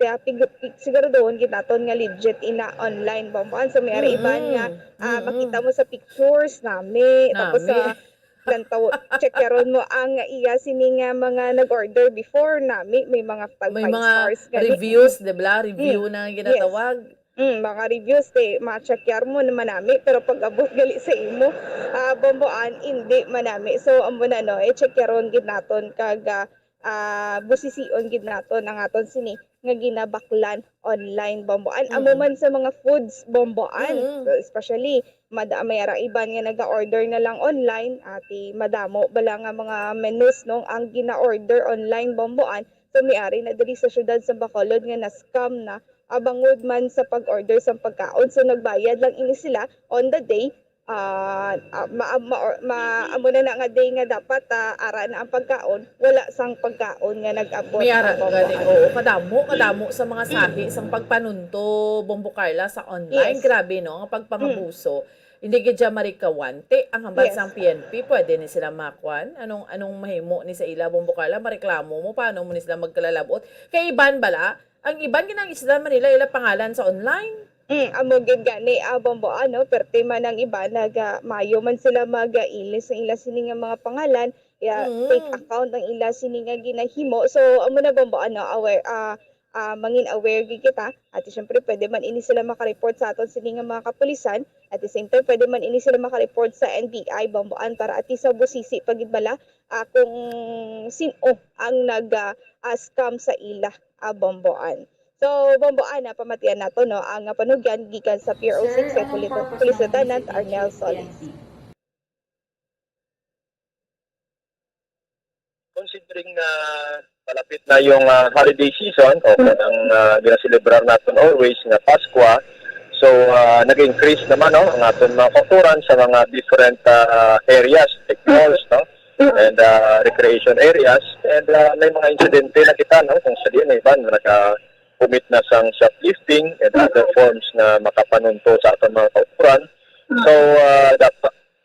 siguro doon ginaton nga legit ina online Bomboan so may iban nga makita mo sa pictures nami tapos sa lantaw checkeron mo ang iya sini nga mga nag-order before nami may mga may mga reviews di ba review na ginatawag. Mga reviews ma-checkar mo naman nami pero pag abot gali sa imo Bomboan hindi manami so amo na no checkaron gid naton kag busision gid naton ang aton sini nga ginabaklan online Bomboan amo man sa mga foods Bomboan so, especially mayara iban nga naga-order na lang online ati madamo bala nga mga menus no ang gina-order online Bomboan so may-ari na diri sa syudad sa Bacolod nga na-scam na abangod man sa pag-order sa pagkaon. So, nagbayad lang ini sila on the day. Amo na nga day nga dapat ara na ang pagkaon. Wala sang pagkaon nga nag-abot. May ara galing. Kadamo sa mga sahi, sa pagpanunto, Bombo Carla, sa online. Yes. Grabe, no? Ang pagpangabuso. Hindi gidya marikawante. Ang hambal sang PNP, pwede ni sila makwan. Anong mahimo ni sa ila, Bombo Carla? Mareklamo mo, paano mo ni sila magkalalabot? Kay iban bala, ang iban ginang isla Manila ila pangalan sa online. Amo gid gani Bomboan no perti man ang iba mayo man sila mag-ilis sa ila sini nga mga pangalan fake account ang ila sini nga ginahimo so amo na Bomboan no aware mangin aware gid kita at syempre pwede man ini sila maka-report sa aton sini nga mga kapulisan at the same time pwede man ini sila maka-report sa NBI Bomboan para ati sa busisi pagid bala kung sino ang nag-scam sa ila Bomboan. So, Bomboan, pamatian nato no ang panugyan gikan sa Pier 06 kay Police Lieutenant Arnel Solis. Considering na palapit na yung holiday season o ang ginaselebrar natin always nga Pasko, so nag-increase naman no ang aton mga kulturan sa mga different areas like malls no and recreation areas and may mga insidente na kita no kung sa diyan iban naka-commit na sang shoplifting and other forms na makapanunto sa aton mga kulturan. So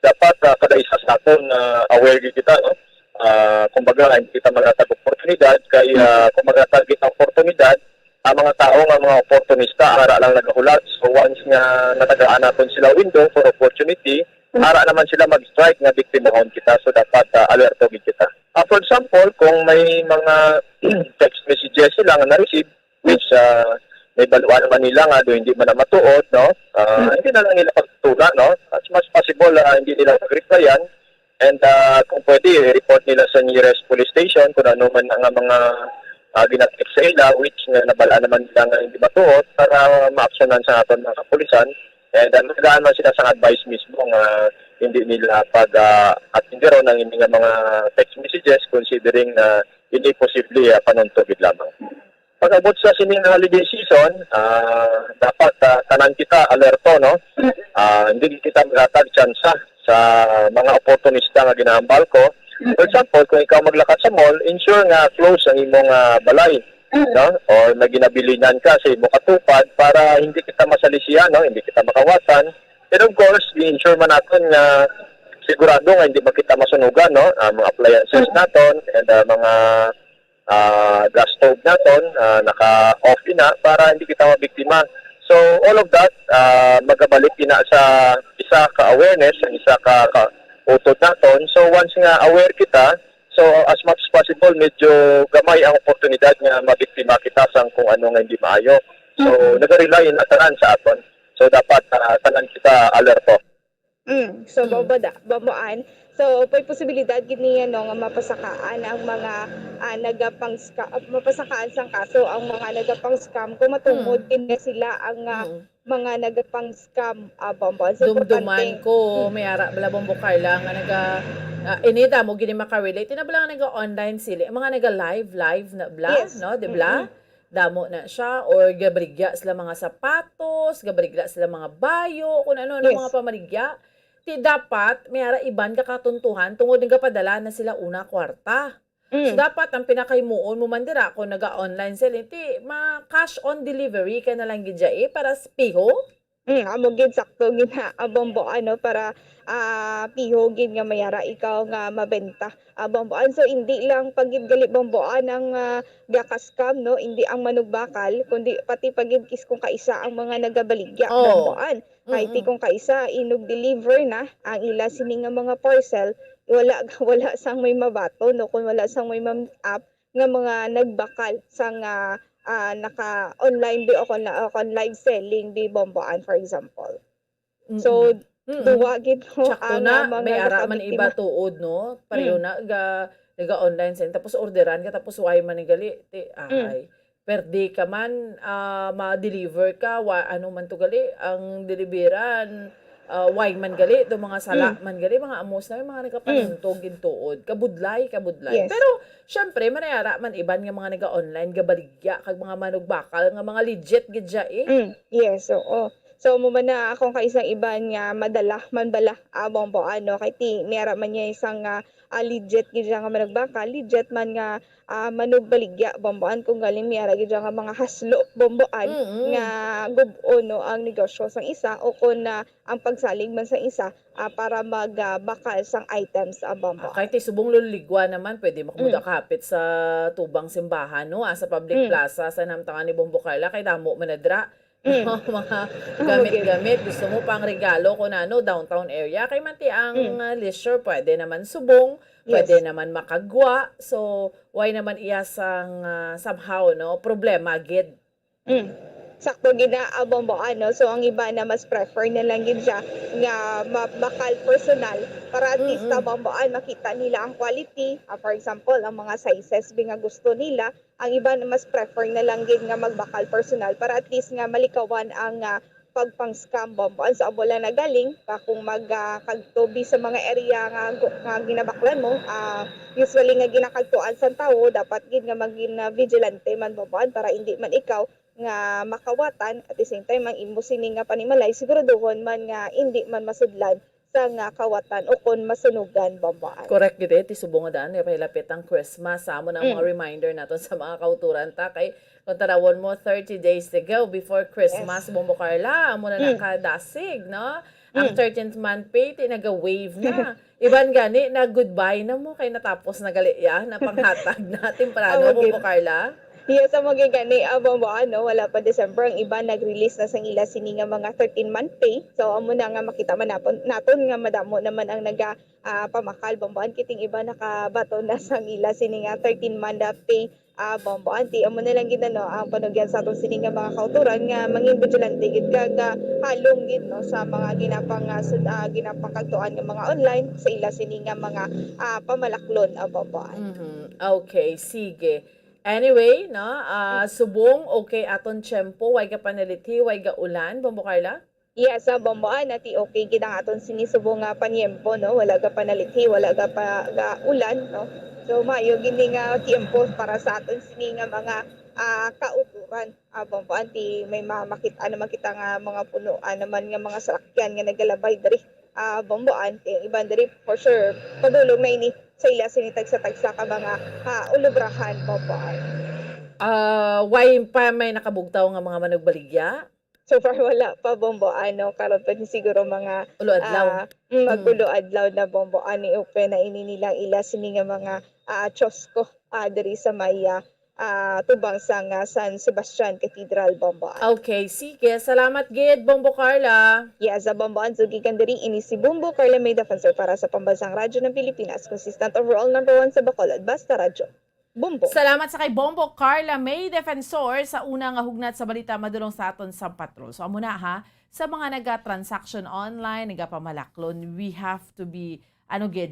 dapat kada isa sa aton aware kita no kumbaga hindi kita magatag oportunidad kay kung magatag ang oportunidad ang mga tao nga mga oportunista ara lang nagahulat so once nga natagaan naton sila window for opportunity ara naman sila mag-strike nga biktimahon kita so dapat alerto gid kita. For example, kung may mga text messages sila nga na-receive which may baluan naman nila nga do hindi man na matuod no hindi na lang nila pagtutula no as much possible hindi nila mag-replyan and kung pwede report nila sa nearest police station kung ano man ang mga ginatext sa ila which nga nabalaan naman nila nga hindi matuod para ma-actionan sa aton mga kapulisan. And nagdaan man sila sa advice mismo nga hindi nila pag-attindi raw ng hindi nga mga text messages considering na hindi posible panuntugid lamang. Pag-abot sa sining holiday season, dapat tanan kita alerto no. Hindi kita magatag tsansa sa mga oportunista nga ginahambal ko. For example, kung ikaw maglakad sa mall, ensure nga close ang imong balay. No? Or may ginabilinan ka sa imong katupad para hindi kita masalisiyan, no? Hindi kita makawatan And of course, i-ensure man natin nga sigurado nga hindi makita masunugan, no? Mga appliances naton and mga gas stove naton naka-off na para hindi kita mabiktima. So all of that magabalik ina sa isa ka awareness, ang isa ka utod naton. So once nga aware kita, so as much as possible medyo gamay ang oportunidad nga mabiktima kita sang kung ano nga hindi maayo. So nag-rely na tanan sa aton. So dapat tanan kita alerto. So bamuan. So may posibilidad gini nga mapasakaan ang mga nagapang scam, mapasakaan sang kaso ang mga nagapang scam kung matungod kini sila ang mga nagapang scam Bombo. So, Dumduman ko may ara bala Bombo Carla nga naga inita mo gini makarelate na bala nga naga-online sila mga naga-live na bla, no, di bla? Damo na siya or gabrigya sila mga sapatos, gabrigya sila mga bayo, kung ano mga pamarigya. Ti dapat may ara iban kakatuntuhan tungod nga padala na sila una kwarta. So dapat ang pinakaimuon mo man dira kung naga-online sila ti ma-cash on delivery ka na lang gidya para spiho. Amo gid sakto gid Bombo para pihogin nga mayara ikaw nga mabenta Bomboan. So hindi lang pagid gali Bomboan ang gakaskam, no, hindi ang manugbakal kundi pati pagid kis kung kaisa ang mga nagabaligya Bomboan. Kahit kung kaisa inog deliver na ang ila sini nga mga parcel, wala sang may mabato, no, kung wala sang may up nga mga nagbakal sang naka-online bi o kon live selling bi Bomboan for example. So duwa gid ang mga may ara man iba tuod, no, pareho na naga-online selling tapos orderan ka tapos way man gali ay perde ka man ma-deliver ka ano man to gali ang deliveran way man gali do mga sala man gali mga amos na mga nagapanuntog gintuod kabudlay pero syempre manayara man iban nga mga naga-online gabaligya kag mga manugbakal nga mga legit gid Yes, oo. So mo man na akong kaisang iban nga madala man bala Bombo kay ti mera man niya isang legit gid nga manugbakal, legit man nga manugbaligya Bomboan kung galing mera gid nga mga haslo Bomboan nga gubo no ang negosyo sang isa o kun ang pagsalig man sang isa para magbakal sang items Bombo. Kahit subong luligwa naman pwede makumuda kapit sa tubang simbahan, no, sa public plaza sa namtangan ni Bombo Carla kay damo manadra. Mga gamit-gamit gusto mo pang regalo kung ano downtown area kay manti ang leisure pwede naman subong, pwede naman makagwa, so why naman iyasang somehow no problema gid. Sakto gid Bombo so ang iba na mas prefer na lang gid siya nga bakal personal para at least Bomboan makita nila ang quality, for example ang mga sizes nga gusto nila. Ang iba na mas prefer na lang gid nga magbakal personal para at least nga malikawan ang pagpang-scam Bomboan sa abo lang nagaling kung magkagtubi sa mga area nga ginabaklan mo. Usually nga ginakagtuan sa tao dapat gid nga maging vigilante man Bomboan para hindi man ikaw nga makawatan at the same time ang imo sini nga panimalay siguraduhon man nga hindi man masudlan sa nga kawatan o kon masunugan Bomboan. Correct gid ti subong nga daan kay lapit ang Christmas amo na mga reminder naton sa mga kauturan ta kay kung tarawon mo 30 days to go before Christmas Bombo Carla amo na nakadasig, no, ang 13th month pay tinaga-wave na. Iban gani na goodbye na mo kay natapos na gali na panghatag natin para Bombo Carla. Yes, ang magigani Bomboan wala pa December ang iba nag-release na sang ila sini nga mga 13-month pay. So amo na nga makita man naton nga madamo naman ang naga pamakal Bomboan kiting iba nakabato na sang ila sini nga 13-month pay Bomboan ti amo na lang gid ang panugyan sa aton sini nga mga kauturan nga mangin vigilante gid ka halong gid no sa mga ginapangkagtuan nga mga online sa ila sini nga mga pamalaklon Bomboan. Okay, sige. Anyway, no, subong okay aton tiyempo, way ga panaliti, way ga ulan, Bombo Carla? Yes, Bomboan nati okay gid ang aton sinisubong nga panyempo, no, wala ga panaliti, wala ga ulan, no. So maayo gini nga tiyempo para sa aton sini nga mga kauturan Bomboan ti may makita naman kita nga mga punuan naman nga mga sakyan nga nagalabay diri Bomboan ti iban diri for sure padulong na ini sa ila sinitag sa tagsa ka mga ulubrahan Bomboan. Why pa may nakabugtaw nga mga manugbaligya? So far wala pa bombo karon pa ni siguro mga Ulo adlaw. magulo adlaw na bombo ani open na ini nilang ila sini nga mga Chosco diri sa Maya tubang sa nga San Sebastian Cathedral bombo. Okay, sige. Salamat gid, Bombo Carla. Yes, sa bomboan sugikan diri ini si Bombo Carla May Defensor para sa Pambansang Radyo ng Pilipinas, consistent overall number 1 sa Bacolod, Basta Radyo. Bombo. Salamat sa kay Bombo Carla May Defensor sa una nga hugnat sa balita madulong sa aton sa patrol. So amo na ha, sa mga naga-transaction online, naga-pamalaklon, we have to be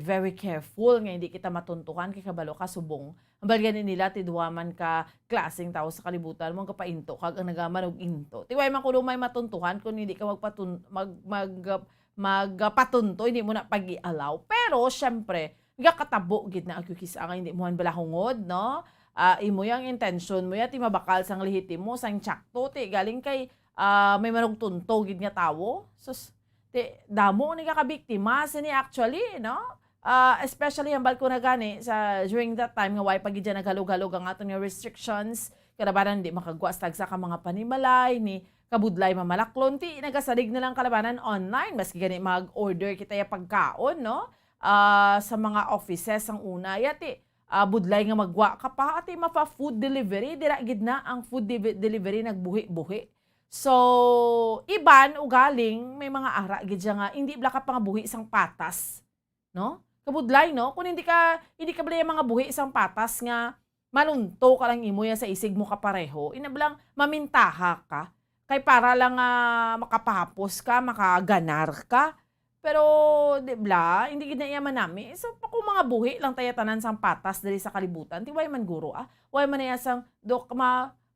very careful nga hindi kita matuntukan kay kabalo ka subong. Ang ganin nila tidwaman ka klaseng tao sa kalibutan mo kapainto kag ang nagaman og into. Tiway man kuno may matuntuhan kung hindi ka magpatunto, hindi mo na pag-i-allow. Pero syempre, katabo gid na agukis ang hindi mo balahungod, no? Imo yang intention mo ya ti mabakal sang lihiti mo sang tsakto ti galing kay may manong tunto gid nga tawo. Sus damo ni kakabiktima sini actually, no? Especially ang balko na gani sa during that time nga way pagid dyan naghalog-halog ang aton nga restrictions kalabanan di makagwas tagsa ka mga panimalay ni kabudlay mamalaklon ti nagasalig na lang kalabanan online maski gani mag-order kita ya pagkaon, no? Sa mga offices ang una yati budlay nga magwa ka pa ati mafa food delivery dira gid na ang food delivery nagbuhi-buhi. So iban ugaling may mga ara gid nga hindi bla ka pangabuhi isang patas, no? Kabudlay, no? Kung hindi ka bala mga buhi isang patas nga manunto ka lang imo ya sa isig mo kapareho, inablang mamintaha ka kay para lang makapahapos ka, makaganar ka. Pero di bla, hindi gid na iya manami. So kung mga buhi lang tayo tanan sang patas diri sa kalibutan, ti way man guro way man iya sang dok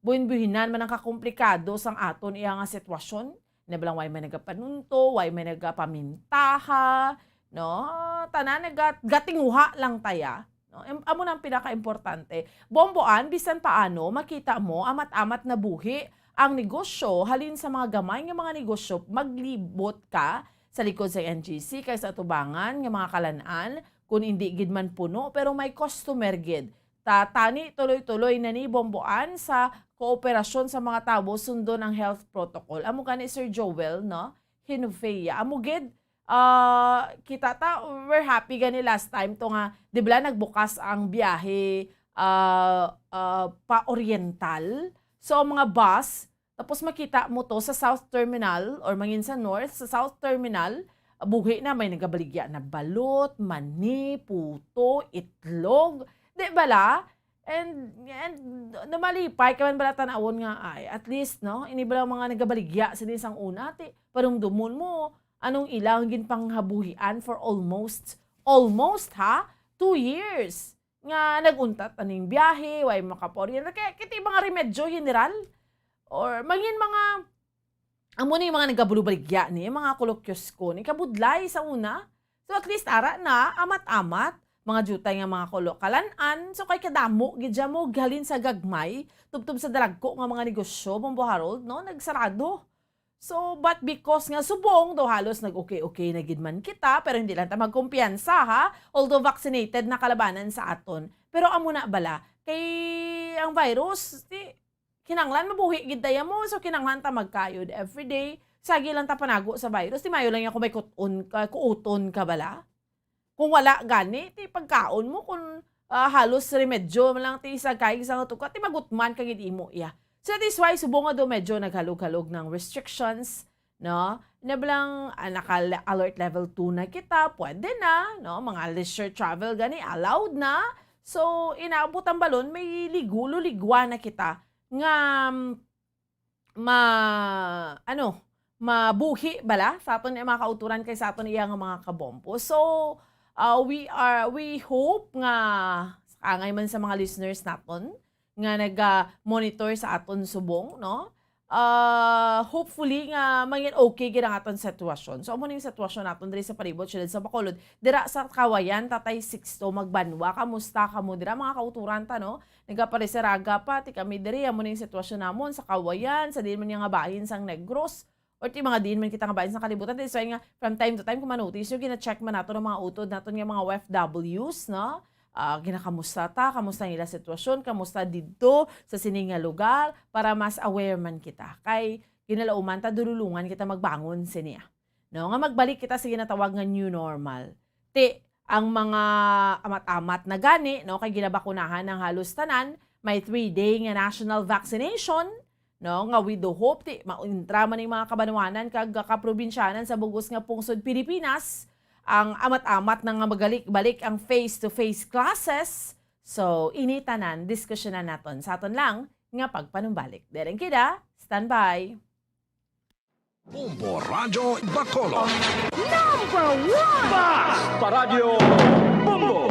buhin-buhinan man ang kakomplikado sang aton iya nga sitwasyon. Inablang way man nagapanunto, way man nagapamintaha, no? Tanan gatinguha lang taya. No? Amo nang pinaka-importante. Bomboan, bisan paano, makita mo, amat-amat na buhi ang negosyo, halin sa mga gamay nga mga negosyo, maglibot ka sa likod sa NGC, kay sa tubangan nga mga kalanaan, kung hindi gid man puno, pero may customer gid. Tani tuloy-tuloy na ni bomboan sa kooperasyon sa mga tao, sundo ng health protocol. Amo gani Sir Joel, no? Hinufeya. Amo gid, kita we're happy gani last time to nga di ba nagbukas ang biyahe pa oriental, so mga bus tapos makita mo to sa South Terminal or mangin sa North sa South Terminal buhi na may nagabaligya na balot, mani, puto, itlog, di bala? And namalipay kaman bala tanawon nga ay at least, no, ini bala mga nagabaligya sa isang una ti parumdumon mo anong ilang ginpanghabuhian for almost 2 years. Nga naguntat aning biyahe, way makaporyan. Kaya kita mga remedyo general or mangin mga amo ni mga nagabulubaligya ni mga kolokyos ko ni kabudlay sa una. So at least ara na amat-amat mga jutay nga mga kolokalanan. So kay kadamo gidya mo galin sa gagmay tubtub sa dalagko nga mga negosyo Bombo Harold, no, nagsarado. So, but because nga subong, do halos nag-okay na gid man kita, pero hindi lang ta magkumpiyansa ha, although vaccinated na kalabanan sa aton. Pero amo na bala, kay ang virus, kinanglan mabuhi gid daya mo, so kinanglan ta magkayod everyday, sagi lang ta panago sa virus, mayo lang yan kung may kuuton ka bala. Kung wala gani, pagkaon mo, kung halos remedyo lang sa kaig sa tuka, magutman ka gid imo iya. So that is why subong nga do medyo naghalog-halog ng restrictions, no? Nablang naka-alert level 2 na kita, pwede na, no? Mga leisure travel gani allowed na. So inaabot ang balon, may ligulo-ligwa na kita nga mabuhi bala sa aton mga kauturan kay sa aton iya nga mga kabompo. So we hope nga angay man sa mga listeners naton nga nag-monitor sa aton subong, no? Hopefully nga mangin okay gid ang aton sitwasyon. So amo ning sitwasyon naton diri sa palibot syudad sa Bacolod. Dira sa Kawayan, Tatay Sixto magbanwa, kamusta kamo dira mga kauturan ta, no? Nagapareseraga pa ti kami diri amo ning sitwasyon namon sa Kawayan, sa din man nga bahin sang Negros or ti mga din man kita nga bahin sa kalibutan. So nga from time to time kung manotice yung gina-check man nato ng mga utod naton nga mga OFWs, no? Ginakamusta ta, kamusta nila sitwasyon, kamusta dito sa sininga lugar para mas aware man kita. Kay kinalauman ta dululungan kita magbangon siniya. No, nga magbalik kita sa ginatawag nga new normal. Ang mga amat-amat na gani, no, kay ginabakunahan ng halos tanan, may 3-day nga national vaccination, no, nga with the hope mauntra man ng mga kabanwanan kag kaprobinsyanan sa bugos nga pungsod Pilipinas, ang amat-amat na nga magalik-balik ang face-to-face classes. So, initanan, diskusyonan naton sa aton lang nga pagpanumbalik. Dereng kida, standby. Bombo Radyo Bacolod. Number 1! Basta Radio Bombo!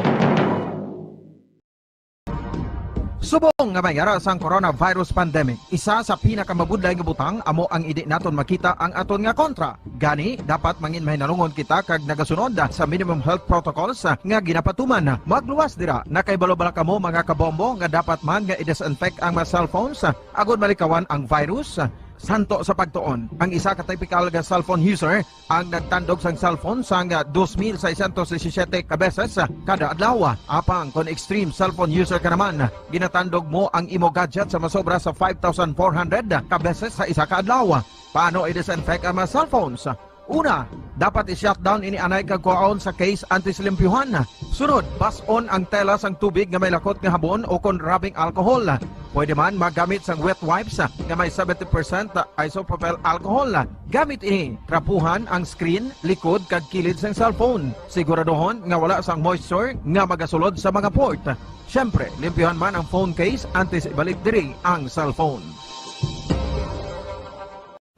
Subong nga mayara sang coronavirus pandemic, isa sa pinakamabudlay nga butang amo ang idi naton makita ang aton nga kontra. Gani, dapat mangin mahinalungon kita kag nagasunod sa minimum health protocols nga ginapatuman. Magluwas dira na kay balo-bala kamo mga kabombo nga dapat man nga i-disinfect ang mga cellphones agud malikawan ang virus. Santo sa pagtuon, ang isa ka typical nga cellphone user ang nagtandog sang cellphone sang 2,617 ka beses kada adlaw. Apang kon extreme cellphone user ka naman, ginatandog mo ang imo gadget sa masobra sa 5,400 ka beses sa isa ka adlaw. Paano i-disinfect ang mga cellphones? Una, dapat i-shutdown ini anay kag kuhaon sa case anti-slimpyuhan. Sunod, pass-on ang tela sang tubig nga may lakot nga habon o kon rubbing alcohol. Pwede man magamit sang wet wipes nga may 70% isopropyl alcohol. Gamit ini, trapuhan ang screen, likod kag kilid sang cellphone. Siguraduhon nga wala sang moisture nga magasulod sa mga port. Syempre, limpyuhan man ang phone case antes ibalik diri ang cellphone.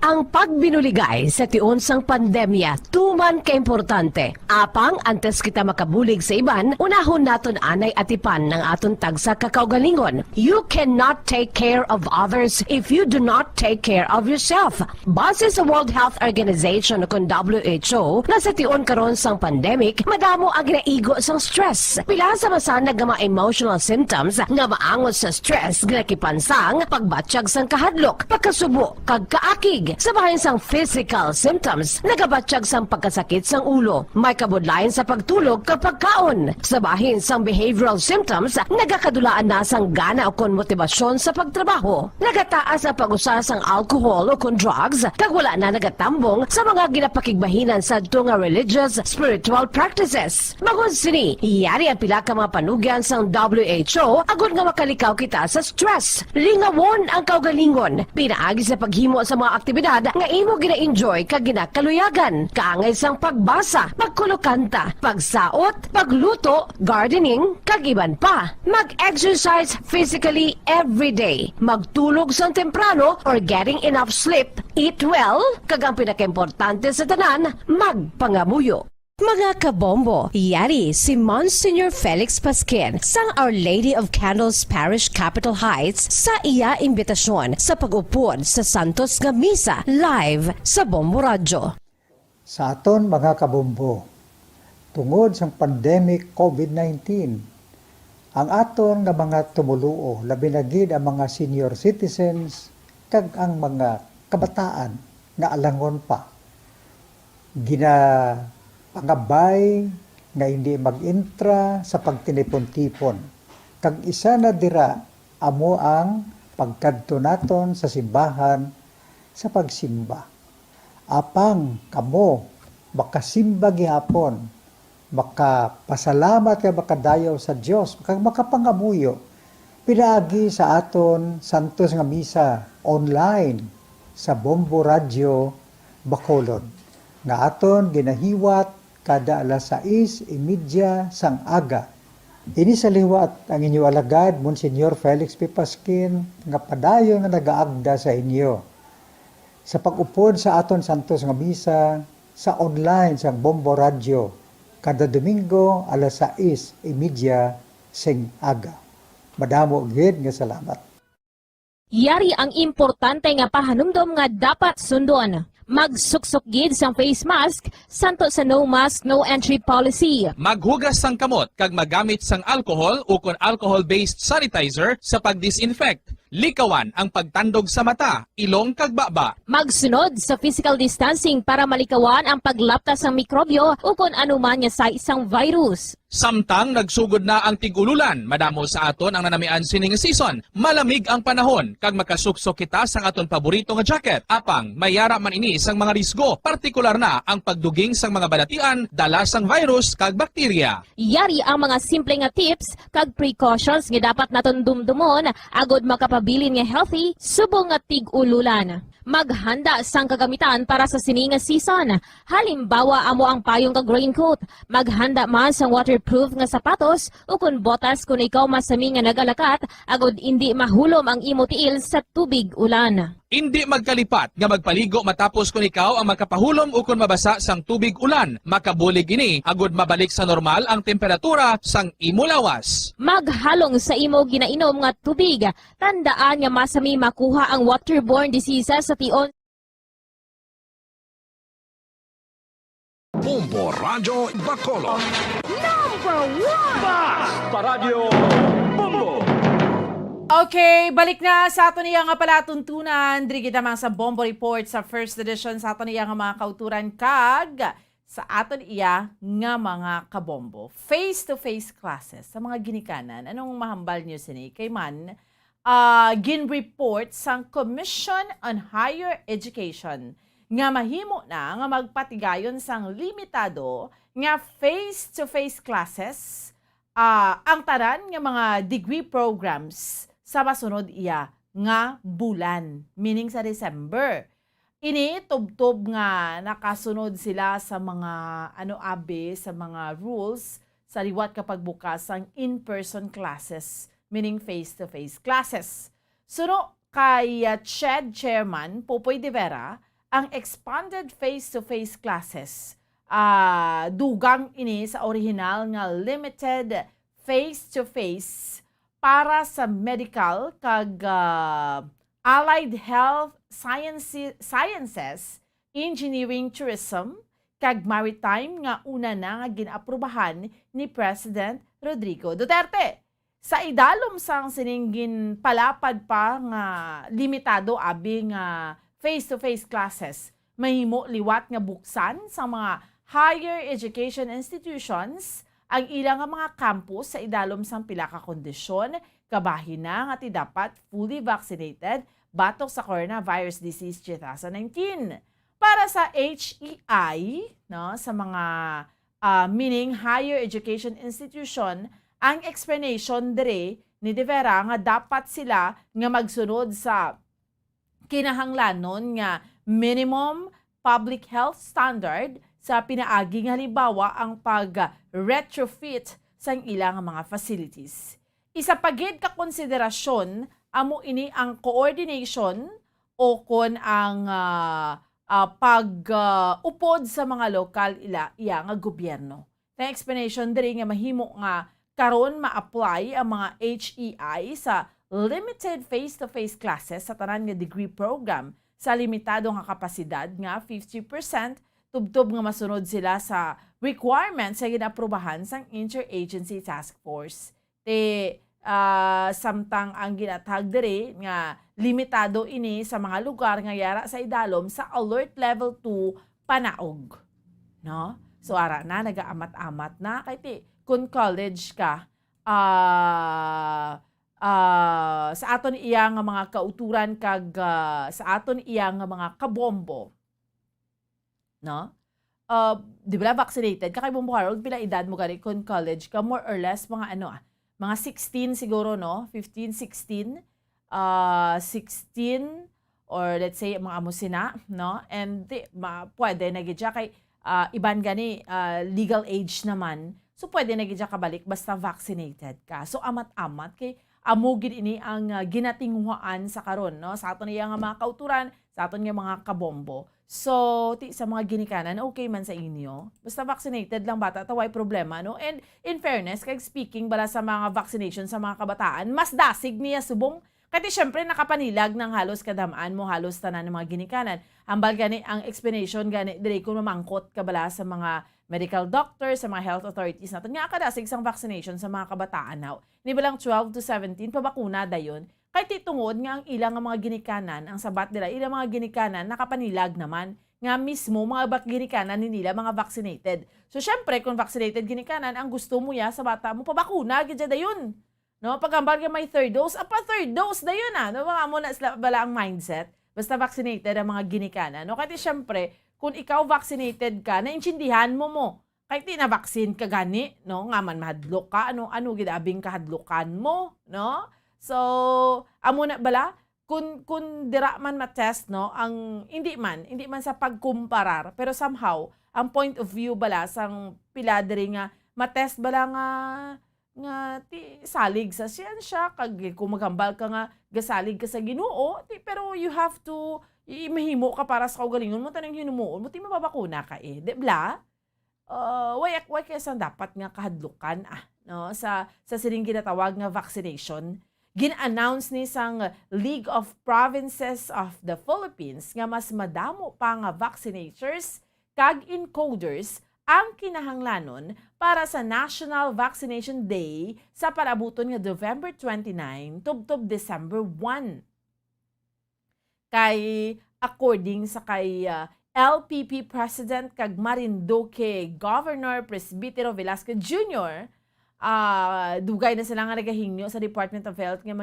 Ang pagbinuligay sa tiun sang pandemya, tuman ka importante. Apang antes kita makabulig sa iban, unahon naton anay atipan ng aton tagsa kakaugalingon. You cannot take care of others if you do not take care of yourself. Base sa World Health Organization o WHO, na sa tiun karon sang pandemic, madamo ang ginaigo sang stress. Pila sa masanag nga mga emotional symptoms nga maangon sa stress, ginakipansang pagbatsyag sang kahadlok, pagkasubo, kag kaakig. Sa bahin sang physical symptoms, nagabatsyag sang pagkasakit sang ulo, may kabudlayan sa pagtulog kapag kaon. Sa bahin sang behavioral symptoms, nagakadulaan na sang gana o kon motibasyon sa pagtrabaho. Nagataas ang pag-usa sang alcohol o kon drugs, kag wala na nagatambong sa mga ginapakigbahinan sa nga religious, spiritual practices. Bagod sini, iyari ang pila ka mga panugyan sang WHO agud nga makalikaw kita sa stress. Lingawon ang kaugalingon, pinaagi sa paghimo sa mga aktibidad nga imo gina-enjoy kag ginakaluyagan, kaangay sang pagbasa, pagkulokanta, pagsaot, pagluto, gardening, kag iban pa. Mag-exercise physically every day, magtulog sang temprano or getting enough sleep, eat well, kag ang pinakaimportante sa tanan, magpangamuyo. Mga kabombo, yari si Monsignor Felix Pasquin sang Our Lady of Candles Parish Capitol Heights sa iya imbitasyon sa pag-upod sa Santos nga Misa live sa Bombo Radyo. Sa aton mga kabombo, tungod sa pandemic COVID-19, ang aton nga mga tumuluo, labi na gid ang mga senior citizens kag ang mga kabataan nga alangon pa. Pangabay nga hindi mag-intra sa pagtinipon-tipon. Kag isa na dira amo ang pagkadto naton sa simbahan sa pagsimba. Apang kamo makasimba gihapon, makapasalamat kay makadayaw sa Dios, makapangamuyo. Pinaagi sa aton Santos nga Misa online sa Bombo Radyo Bacolod. Nga aton ginahiwat kada alas 6:30 sang aga. Ini sa liwat ang inyo alagad, Monsignor Felix P. Pasquin, nga padayon nga nagaagda sa inyo. Sa pag-upod sa aton Santos nga Misa, sa online sang Bombo Radyo, kada Domingo alas 6:30 sing aga. Madamo gid nga salamat. Yari ang importante nga pahanumdom nga dapat sundon. Magsuksok gid sang face mask, santo sa no mask, no entry policy. Maghugas sang kamot kag magamit sang alcohol o kon alcohol-based sanitizer sa pag-disinfect. Likawan ang pagtandog sa mata, ilong kag baba. Magsunod sa physical distancing para malikawan ang paglaptas ng mikrobyo o kung anuman nga sa isang virus. Samtang nagsugod na ang tig-ululan, madamo sa aton ang nanamian sining season. Malamig ang panahon, kag makasuksok kita sang aton paborito nga jacket. Apang, mayara man ini sang mga risgo, partikular na ang pagduging sang mga balatian, dala sang virus kag bakterya. Yari ang mga simple nga tips kag precautions nga dapat naton dumdumon agod makapabilin nga healthy subong nga tig-ululan. Maghanda sang kagamitan para sa sini nga season. Halimbawa amo ang payong kag raincoat. Maghanda man sang waterproof nga sapatos o kun botas kung ikaw masami nga nagalakat agod hindi mahulom ang imo tiil sa tubig ulan. Hindi magkalipat nga magpaligo matapos kung ikaw ang makapahulom o kung mabasa sang tubig ulan. Makabulig ini agod mabalik sa normal ang temperatura sang imo lawas. Maghalong sa imo ginainom nga tubig. Tandaan nga masami makuha ang waterborne diseases sa tion. Bombo Radyo Bacolod. Number 1! Basta Radio Bombo! Okay, balik na sa ato niya nga palatuntunan. Diri kita mga sa Bombo Report sa first edition sa ato niya nga mga kauturan kag sa aton iya nga mga kabombo. Face-to-face classes sa mga ginikanan. Anong mahambal niyo sini? Kay man, gin-report sang Commission on Higher Education nga mahimo na nga magpatigayon sang limitado nga face-to-face classes ang tanan nga mga degree programs sa masunod iya nga bulan, meaning sa December. Ini tubtob nga nakasunod sila sa mga sa mga rules sa liwat kapag bukas ang in-person classes, meaning face-to-face classes. Suno kay CHED Chairman Popoy de Vera, ang expanded face-to-face classes dugang ini sa original nga limited face-to-face para sa medical kag allied health sciences, engineering, tourism kag maritime nga una na nga ginaprubahan ni President Rodrigo Duterte. Sa idalom sang sininggin palapad pa nga limitado abi nga face-to-face classes, mahimo liwat nga buksan sa mga higher education institutions ang ilang nga mga campus sa idalom sang pila ka kondisyon, kabahin na nga ti dapat fully vaccinated batok sa coronavirus disease 2019. Para sa HEI, no, sa mga meaning higher education institution, ang explanation dire ni De Vera nga dapat sila nga magsunod sa kinahanglanon nga minimum public health standard sa pinaaging halimbawa ang pag-retrofit sa ilang mga facilities. Isa pagid ka konsiderasyon amo ini ang coordination o kon ang pag-upod sa mga lokal iya nga gobyerno. Na explanation diri nga mahimo nga karon ma-apply ang mga HEI sa limited face-to-face classes sa tanan nga degree program sa limitado nga kapasidad nga 50%, tubtob nga masunod sila sa requirements sa ginaprubahan sang Interagency Task Force. Samtang ang ginatag diri nga limitado ini sa mga lugar nga yara sa idalom sa alert level 2 panaog. No? So ara na nagaamat-amat na kay kung college ka sa aton iya nga mga kauturan kag sa aton iya nga mga kabombo. No? Di ba vaccinated ka kay Bombo Harold, pila edad mo gani kung college ka, more or less mga mga 16 siguro, no? 15, 16, 16 or let's say mga amusina, no? And pwede nagidya kay iban gani legal age naman. So pwede nagidya ka balik basta vaccinated ka. So amat-amat kay amugid ini ang ginatinghuan sa karon, no? Sa aton iya nga mga kauturan, sa aton nga mga kabombo. So, sa mga ginikanan, okay man sa inyo. Basta vaccinated lang bata, taway problema, no? And in fairness, kag speaking bala sa mga vaccination sa mga kabataan, mas dasig niya subong. Kasi syempre nakapanilag ng halos kadamaan mo, halos tanan ng mga ginikanan. Ambal gani ang explanation gani dire kung mamangkot ka bala sa mga medical doctors, sa mga health authorities natin. Nga kadasig sang vaccination sa mga kabataan now. Ni balang 12 to 17 pabakuna dayon. Kay titungod nga ang ilang mga ginikanan, ang sabat nila, ilang mga ginikanan nakapanilag naman. nga mismo mga ginikanan ni nila mga vaccinated. So syempre kung vaccinated ginikanan ang gusto mo ya sa bata mo pabakuna gid dayon. No, pagambal ka may third dose, third dose dayon no mga mo na sila bala ang mindset. Basta vaccinated ang mga ginikanan. No, kasi syempre kung ikaw vaccinated ka, naintindihan mo. Kahit di na vaccine ka gani, no, nga man mahadlok ka, ano gidabing kahadlokan mo, no? So, amo na bala kung dira man ma-test, no, ang hindi man sa pagkumparar, pero somehow ang point of view bala sang pila diri nga ma-test bala nga ti salig sa siyensya kag kung magambal ka nga gasalig ka sa Ginoo, pero you have to mahimo ka para sa kaugalingon mo tanang hinumoon mo ti mababakuna ka di bla? Why kaya dapat nga kahadlukan no sa sining ginatawag nga vaccination. Gin-announce ni sang League of Provinces of the Philippines nga mas madamo pa nga vaccinators kag encoders ang kinahanglanon para sa National Vaccination Day sa palabuton nga November 29 tubtob December 1. Kay according sa kay LPP President kag Marinduque Governor Presbitero Velasquez Jr., dugay na sila nga nagahingyo sa Department of Health nga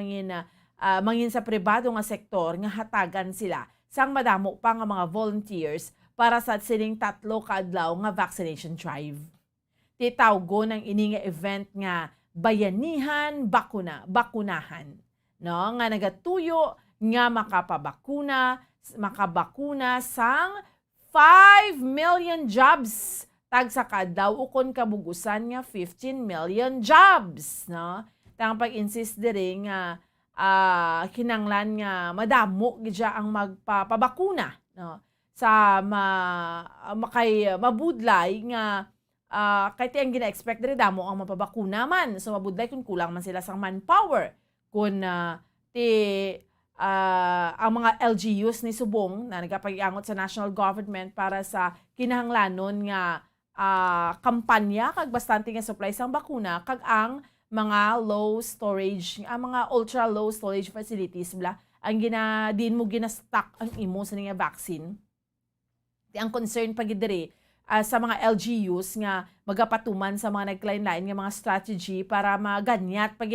mangin sa pribado nga sektor nga hatagan sila sang madamo pa nga mga volunteers para sa sining 3 ka adlaw nga vaccination drive. Titawgo ng ini nga event nga bayanihan bakunahan, no, nga nagatuyo nga makabakuna sang 5 million jobs tag sa kadaw ukon kabugusan nga 15 million jobs, no? Tang pag-insist diri nga kinanglan nga madamo gidya ang magpapabakuna, no? Sa mabudlay nga kahit ang gina-expect diri damo ang mapabakuna man. So mabudlay kung kulang man sila sang manpower. Kung ang mga LGUs ni Subong na nagapag-iangot sa national government para sa kinahanglanon nga kampanya kag bastante nga supply sang bakuna kag ang mga low storage, ang mga ultra low storage facilities ang din mo gina-stock ang imo sa nga vaccine. Ang concern pag diri sa mga LGUs nga magapatuman sa mga naglain-lain nga mga strategy para maganyat pag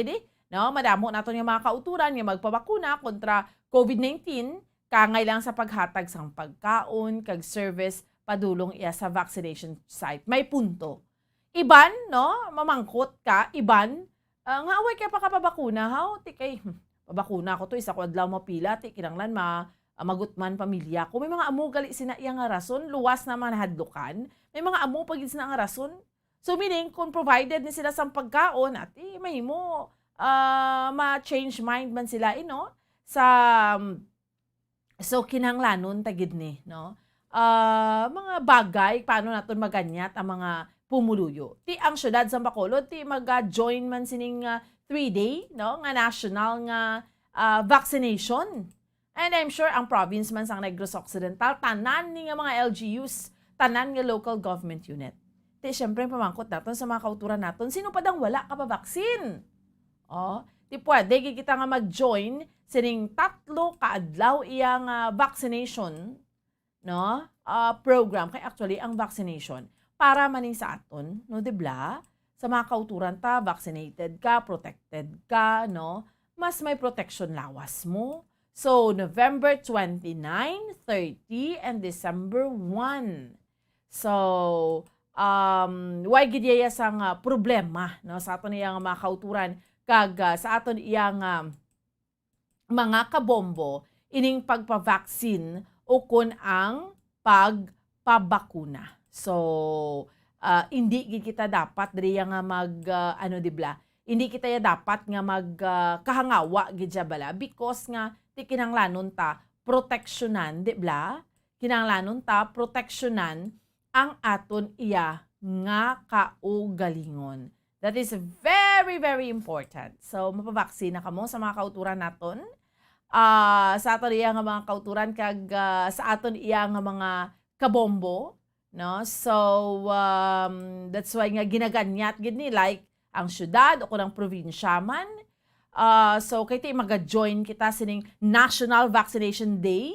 no, madamo naton nga mga kauturan nga magpabakuna kontra COVID-19 kangay lang sa paghatag sang pagkaon kag service padulong iya sa vaccination site. May punto. Iban, no, mamangkot ka, iban, nga away kaya pa kapabakuna, ti kay pabakuna ko to isa ko adlaw mapila, ti kinanglan magutman pamilya ko. May mga amo gali sina iya nga rason, luwas na manahadlukan. May mga amo pagid sina nga rason. So meaning kung provided ni sila sang pagkaon, ati mahimo ma-change mind man sila so kinahanglanon tagid ni, no? Mga bagay paano naton maganyat ang mga pumuluyo. Ti ang syudad sa Bacolod ti mag-join man sining 3-day, no, nga national nga vaccination. And I'm sure ang province man sang Negros Occidental tanan ni nga mga LGUs, tanan nga local government unit. Ti syempre pamangkot naton sa mga kauturan naton, sino pa dang wala ka pa vaccine? Ti pwede kita nga mag-join sining 3 ka adlaw iyang vaccination, no? Program kay actually ang vaccination para maning sa aton, no, dibla? Sa mga kauturan ta, vaccinated ka, protected ka, no? Mas may protection lawas mo. So November 29, 30 and December 1. So why gid iya sang problema, no, sa aton iyang mga kauturan kag sa aton iyang mga kabombo ining pagpa-vaccine o kun ang pagpabakuna. So hindi kita dapat diri nga dibla. Hindi kita dapat nga kahangawa gidya bala because nga ti kinahanglanon ta proteksyonan, dibla? Kinahanglanon ta proteksyonan ang aton iya nga kaugalingon. That is very, very important. So, mapavaksina ka mo sa mga kauturan naton. Sa aton iya nga mga kauturan kag sa aton iya nga mga kabombo, no? So, that's why nga ginaganyat gid ni like ang syudad o kunang probinsya man. So, kay ti mag-join kita sining National Vaccination Day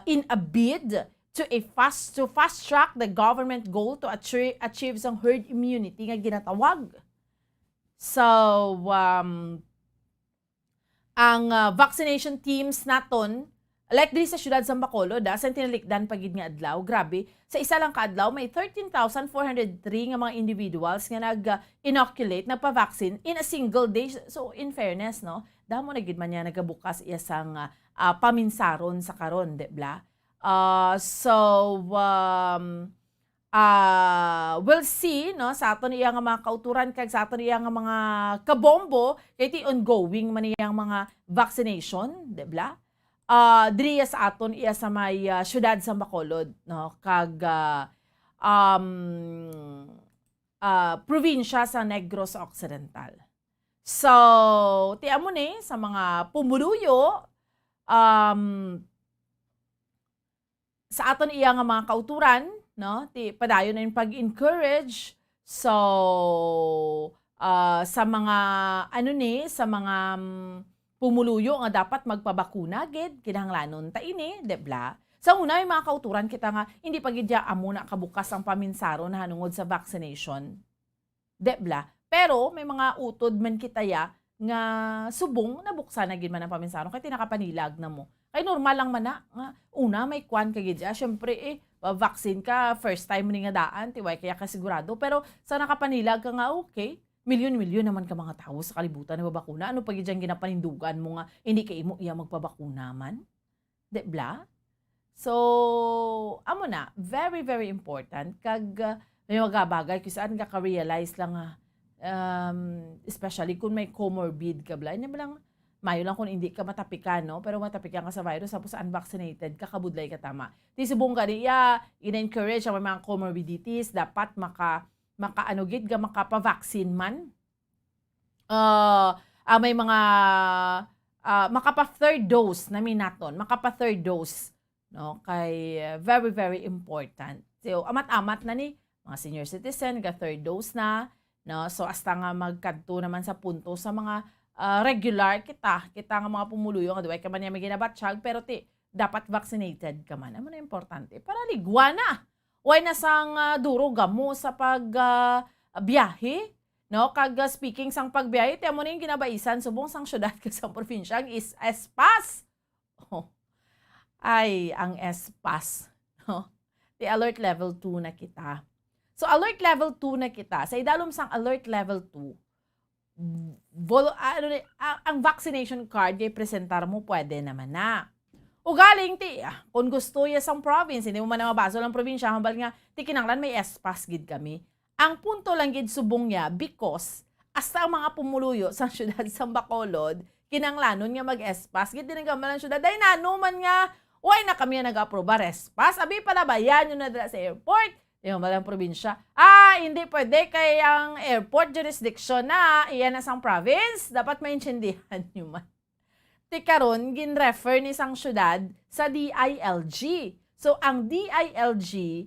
in a bid to fast track the government goal to achieve sang herd immunity nga ginatawag. So, ang vaccination teams naton, like diri sa syudad sa Bacolod, sa tinalikdan pagid nga adlaw, grabe, sa isa lang ka adlaw may 13,403 nga mga individuals nga nag-inoculate, nagpa-vaccine in a single day. So, in fairness, no, damo na gid man niya nagabukas iya sang paminsaron sa karon, di ba? We'll see, no, sa aton iya nga mga kauturan kag sa aton iya nga mga kabombo kay ti ongoing man iyang mga vaccination, di ba? Diri sa aton iya sa may syudad sa Bacolod, no, kag probinsya sa Negros Occidental. So, ti amo ni sa mga pumuluyo sa aton iya nga mga kauturan, no, ti padayon na yung pag-encourage. So, sa mga sa mga pumuluyo nga dapat magpabakuna gid kinahanglanon ta ini, di ba? Sa una yung mga kauturan kita nga hindi pa gid amo na kabukas ang paminsaro na hanungod sa vaccination, di ba? Pero may mga utod man kita ya nga subong nabuksan na gid man ang paminsaro kay tinakapanilag na mo. Kay normal lang man na nga una may kwan kay gid syempre vaccine ka first time mo ni nga daan tiway kaya ka sigurado, pero sa nakapanilag ka nga okay, milyon-milyon naman ka mga tao sa kalibutan na babakuna. Ano pag diyan ginapanindugan mo nga hindi kay imo iya magpabakuna man? Di ba? So, amo na, very very important kag may mga bagay kung saan ka realize lang especially kung may comorbid ka bla. Nya lang mayo lang kung hindi ka matapikan, no? Pero matapikan ka sa virus tapos unvaccinated, kakabudlay ka tama. Di subong ka niya, in-encourage ang mga comorbidities, dapat makaanugid ka makapa-vaccine man. May mga makapa-third dose na minaton, makapa-third dose, no? Kay very very important. So amat-amat na ni mga senior citizen ga third dose na, no? So hasta nga magkadto naman sa punto sa mga regular kita nga mga pumuluyo nga duway ka man niya may ginabatsyag pero dapat vaccinated ka man. Ano na importante para ligwa na. Way na sang duro gamo sa biyahe, no? Kag speaking sang pagbiyahe, tiyan mo na yung ginabaisan subong sang syudad ka sa probinsya is Espas. Oh. Ay, ang Espas, no? Di alert level 2 na kita. So alert level 2 na kita. Sa idalom sang alert level 2, ang vaccination card kay presentar mo pwede naman na. Ugaling kung gusto ya sang province, hindi mo man na mabaso lang probinsya, hambal nga, kinanglan may espas gid kami. Ang punto lang gid subong niya, because, hasta ang mga pumuluyo sa syudad sa Bacolod, kinanglanon nga mag-espas, gid din ang syudad, dahil nanuman nga, why na kami nag-aprobar espas, abi pala ba yan yung nadala sa airport, yung malang probinsya, hindi pwede kay ang airport jurisdiction na, iyan na sang province, dapat maintindihan nyo man. Tikaron, gin-refer ni sang syudad sa DILG. So, ang DILG,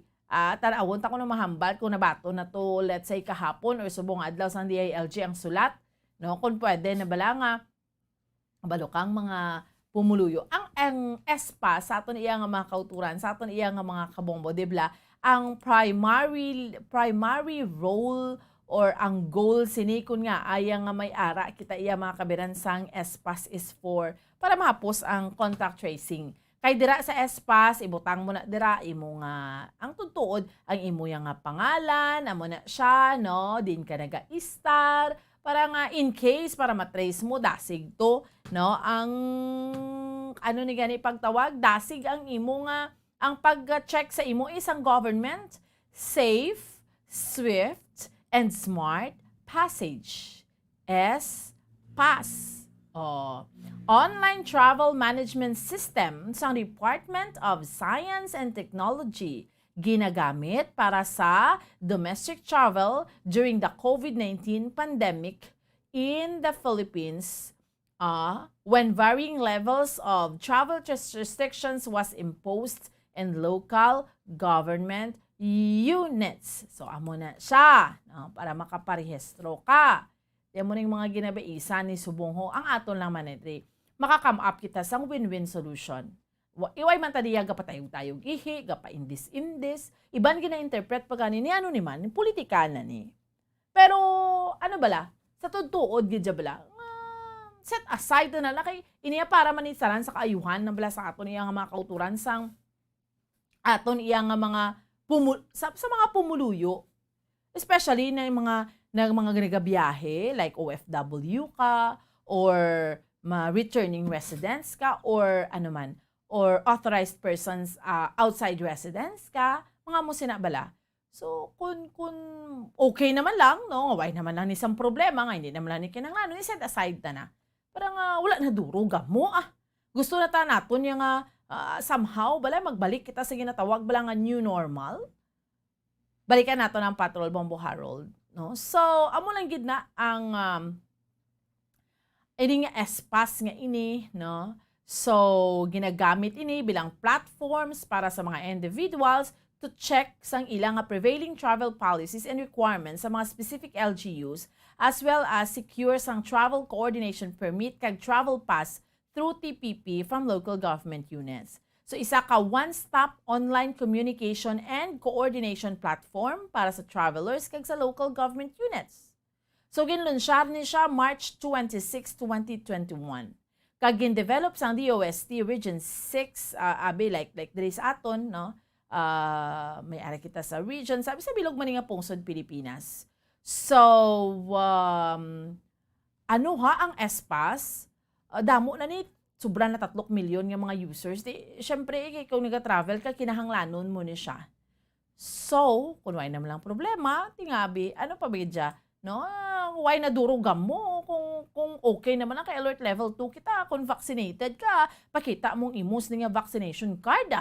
tanawon ta ko na mahambal kung nabato na to, let's say, kahapon or subong adlaw sang DILG ang sulat, no? Kung pwede na bala nga, balokang mga pumuluyo. Ang ESPA, sa aton iya nga mga kauturan, sa aton iya nga mga kabombo, dibla, ang primary role or ang goal sinikon nga ayang nga may ara kita iya mga kabiran sang ESPAS is for para mahapos ang contact tracing. Kay dira sa ESPAS ibutang mo na dira imo nga ang tutuod ang imo nga pangalan, amo na siya, no? Din ka naga-star para nga in case para matrace mo dasig to, no? Ang ano ni gani pagtawag dasig ang imo nga ang pag-check sa imo isang government safe, swift, and smart passage. ESPAS. Online Travel Management System sa Department of Science and Technology. Ginagamit para sa domestic travel during the COVID-19 pandemic in the Philippines when varying levels of travel restrictions was imposed in local government units. So, amo na siya, no? Para makaparehistro ka. Yan mo na yung mga ginabaisa ni Subongho. Ang aton lang manitri, makakam up kita sang win-win solution. Iway man tadiya gapatayog-tayog ihi, gapa-indis-indis. Iban gina-interpret pa gani ni ano ni man, politika na ni. Pero, ano bala? Sa tutuod, gidya bala, set aside na kay iniya para manisaran sa kaayuhan na bala sa aton iya nga mga kauturan sang aton iya nga mga sa mga pumuluyo. Especially na mga ginagabiyahe, like OFW ka, or returning residents ka, or ano man, or authorized persons outside residence ka, mga mo sinabala. So, kung okay naman lang, no, why naman lang isang problema, nga hindi naman lang ni kinanglan, set aside na. Parang wala na duruga mo, Gusto na ta naton yung somehow, bala, magbalik kita sa ginatawag, bala nga new normal. Balikan nato ng Patrol Bombo Harold, no? So, amo lang gid na ang ini nga espas nga ini, no? So, ginagamit ini bilang platforms para sa mga individuals to check sang ilang prevailing travel policies and requirements sa mga specific LGUs, as well as secure sang travel coordination permit kag travel pass through TPP from local government units. So, isa ka one-stop online communication and coordination platform para sa travelers kag sa local government units. So, ginlunsyar ni siya March 26, 2021. Kag gin-develop sang DOST Region 6, like diri sa aton, no? May ara kita sa region, sabi sa bilog man nga pungsod Pilipinas. So, ang espas, damo na ni, sobra na 3 milyon nga mga users. Siyempre, kung nag-travel ka, kinahanglanon mo ni siya. So, kung why naman lang problema, tingabi, ano pa ba dyan? No? Why nadurugam mo? Kung okay naman ang kay alert level 2 kita, kung vaccinated ka, pakita mong imus nga vaccination card.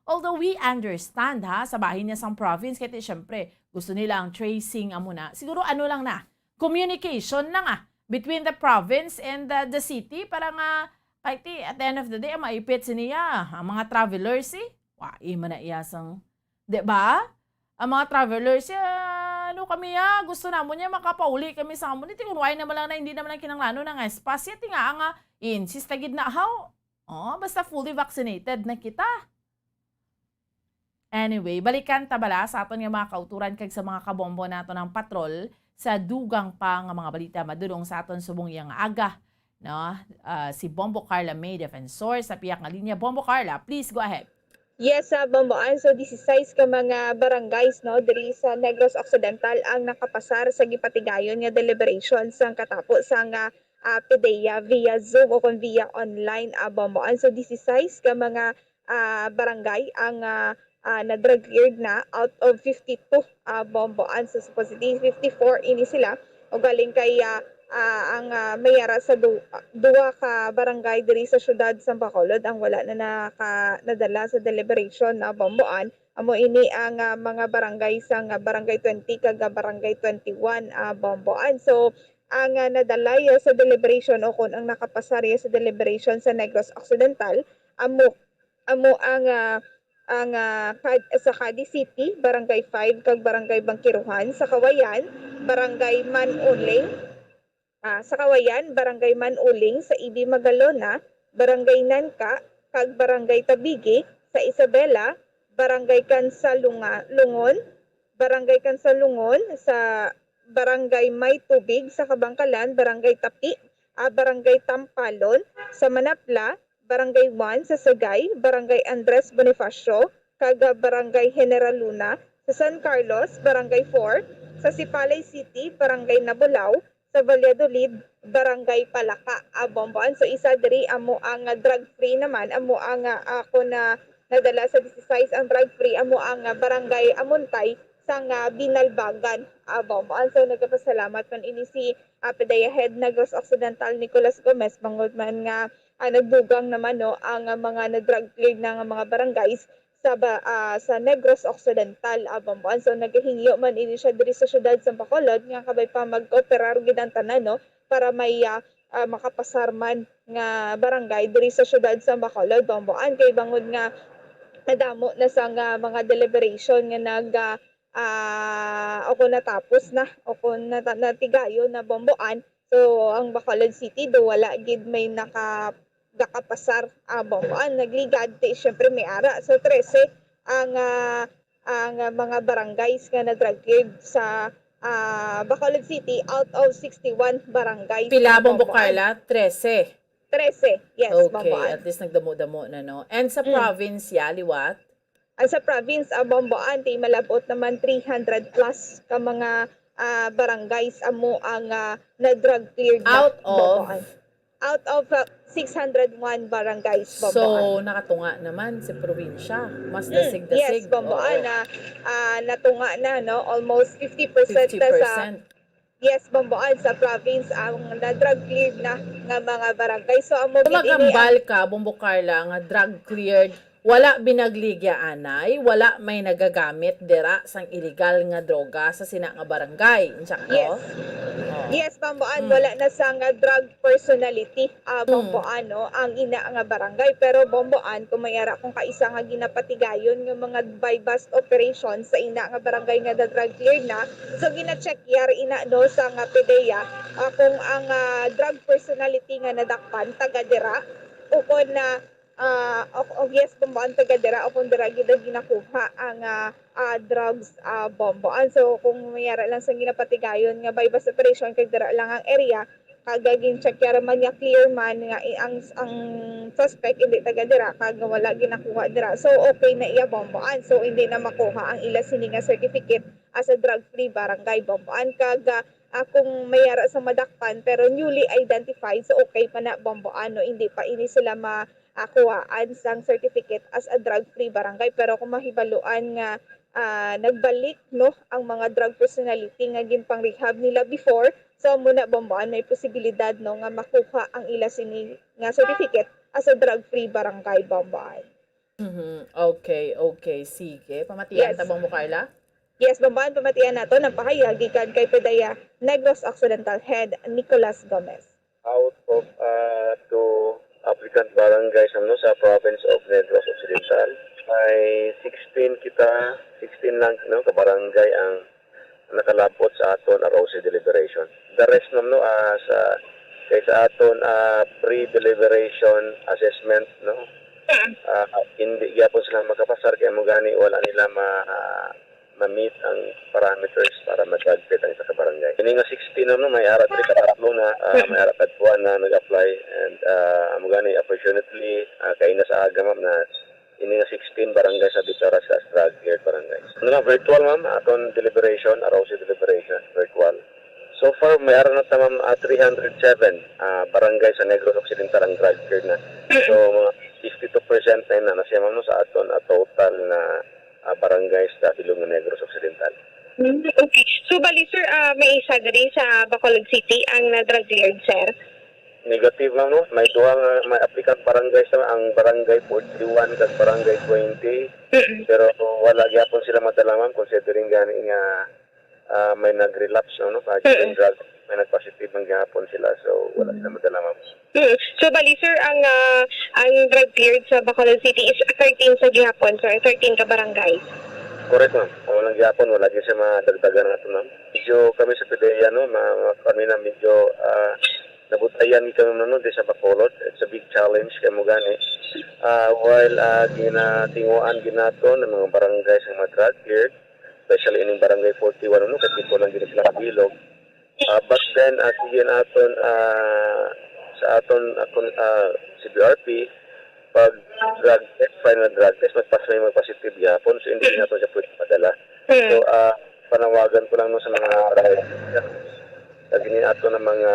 Although we understand sa bahin niya sang province, kaya syempre, gusto nila ang tracing muna. Siguro ano lang na, communication na between the province and the city para nga, kahit at the end of the day, maipit niya ang mga travelers man na iyasang, di ba? Ang mga travelers kami gusto namo niya makapauli kami sa amon. Iti kunway naman lang na hindi naman lang kinanglano ng espasya. Iti nga insist na gid na basta fully vaccinated na kita. Anyway, balikan tabala sa aton nga mga kauturan kag sa mga kabombo nato ng patrol sa dugang pa nga mga balita madulong sa aton subong yang aga. No? Si Bombo Carla May Defensor sa piyak nga linya. Bombo Carla, please go ahead. Yes, Bomboan. So, 16 ka mga barangays, no, diri sa Negros Occidental ang nakapasar sa gipatigayon nga deliberation sang katapos sang PDEA via Zoom o kung via online, Bomboan. So, 16 ka mga barangay ang na-drug cleared na out of 52, Bomboan. So, supposedly 54 ini sila o galing kay ang mayara sa duwa ka barangay diri sa syudad sa Bacolod ang wala na nadala sa deliberation na Bomboan. Amo ini ang mga barangay sang barangay 20 kag barangay 21, Bomboan. So ang nadala sa deliberation o kung ang nakapasarya sa deliberation sa Negros Occidental amo ang sa Cadi City, barangay 5 kag barangay Bangkiruhan, sa Kawayan, barangay Manuling, sa Kawayan, barangay Manuling, sa Ibi Magalona, barangay Nanka, kag barangay Tabigi, sa Isabela, barangay Kansalungon, barangay Kansalungon, sa barangay May Tubig, sa Kabangkalan, barangay Tapi, barangay Tampalon, sa Manapla, barangay 1, sa Sagay, barangay Andres Bonifacio, kag barangay General Luna, sa San Carlos, barangay 4, sa Sipalay City, barangay Nabulaw, sa Valladolid, barangay Palaka, Bomboan. So isa diri amo ang drug-free naman, amo ang ako na nadala sa 16 ang drug-free, amo ang barangay Amuntay sang Binalbagan, Bomboan. So nagpasalamat man ini si PDEA Head Negros Occidental Nicolas Gomez bangod man nga nagdugang naman ang mga na-drug cleared na mga barangays sa Negros Occidental, Bomboan. So nagahingyo man ini siya diri sa syudad sa Bacolod nga kabay pa mag-operar gid ang tanan, no, para may makapasar man nga barangay diri sa syudad sa Bacolod, Bomboan. Kay bangod nga nadamo na sa mga deliberation nga o kung natapos na o kung natigayo na, Bomboan. So ang Bacolod City do wala gid may gakapasar bomboan nagligad ti syempre may ara. So 13 ang mga barangays nga na drug cleared sa Bacolod City out of 61 barangays. Pila, Bombo Carla? 13. 13, yes, Okay, Bomboan. at least nagdamo-damo na, no? And sa province, liwat? Ang sa province, Bomboan, ti malabot naman 300 plus ka mga barangays amo ang na drug cleared na Out of? Bomboan. Out of 601 barangays, Bomboan. So, nakatunga naman si probinsya. Mas dasig-dasig. Yes, Bomboan, natunga na, no? Almost 50%, 50%. na sa yes, Bomboan, sa province ang na-drug cleared na nga mga barangay. So, ang Magambal ka, Bombo Carla, nga drug cleared, wala binagligya anay, wala may nagagamit dira sang illegal nga droga sa sina nga barangay. Insya ko? Yes. Yes, Bomboan, wala na sa nga drug personality, Bomboan, no, ang ina nga barangay. Pero Bomboan, kung mayara kung kaisa nga ginapatigayon nga mga buy-bust operation sa ina nga barangay nga drug cleared na, so gina-check yar ina no sa nga PDEA kung ang drug personality nga nadakpan taga dira o kung na yes, Bomboan taga dira o kung dira ginakuha ang drugs Bomboan. So kung mayara lang sa ginapatigayon nga by bus operation kag dira lang ang area kagagin check yara man nga clear man nga ang suspect hindi taga dira kag wala ginakuha dira. So okay na iya Bomboan. So hindi na makuha ang ila sini nga certificate as a drug free barangay Bomboan kag kung mayara sa madakpan pero newly identified so okay pa na Bomboan, no, hindi pa ini sila kuhaan sang certificate as a drug-free barangay. Pero kung mahibaluan nga nagbalik no ang mga drug personality nga ginpang-rehab nila before, so muna Bomboan may posibilidad no nga makuha ang ila sini nga certificate as a drug-free barangay Bomboan. Okay, sige. Pamatiyan ta Bombo Carla? Yes, Bomboan, pamatiyan nato ng pahayag gikan kay PDEA Negros Occidental Head Nicolas Gomez. Out of two applicant barangays sa province of Negros Occidental, ay 16 lang ka barangay ang nakalapot sa aton ROC deliberation. The rest sa aton pre-deliberation assessment hindi gyapon sila makapasar kaya mo gani wala nila ma-meet ang parameters para mag-admit ang isa ka barangay. Kini nga 16 may ara tri katatlo na may ara kadtuan na nag-apply and amo gani opportunity kay na sa aga na ini nga 16 barangay sa Bitara sa drug cleared barangay. Virtual ma'am aton deliberation, ROC deliberation virtual. So far may ara na tamam 307 barangay sa Negros Occidental ang drug cleared na. So mga 52% na siya ma'am sa aton total na barangays sa Ilong Negros Occidental. Okay. So bali sir, may isa diri sa Bacolod City ang na-drug cleared, sir? Negative lang no. May may applicant barangay sa ang barangay 41 kag barangay 20. Pero wala gyapon sila madala ma'am considering gani nga may nag-relapse no pag drug may nag-positive man gyapon sila so wala sila madala ma'am. So bali sir, ang drug cleared sa Bacolod City is 13 sa gihapon, sir, 13 ka barangay. Correct ma'am. Walang gyapon, wala gyud sa madagdagan nato ma'am. Medyo kami sa PDEA no, kami na medyo nabutayan kami no di sa Bacolod. It's a big challenge kay mo gani. While ginatinguan ginaton ng mga barangay sa mga drug cleared, especially ining barangay 41 no, kasi ko lang gid sila kabilog. But then sige naton sa aton CBRP pag drug test, final drug test, mag-positive yapon, so hindi nato siya pwede padala. So, panawagan ko lang no sa mga barangay. Lagi ato ng mga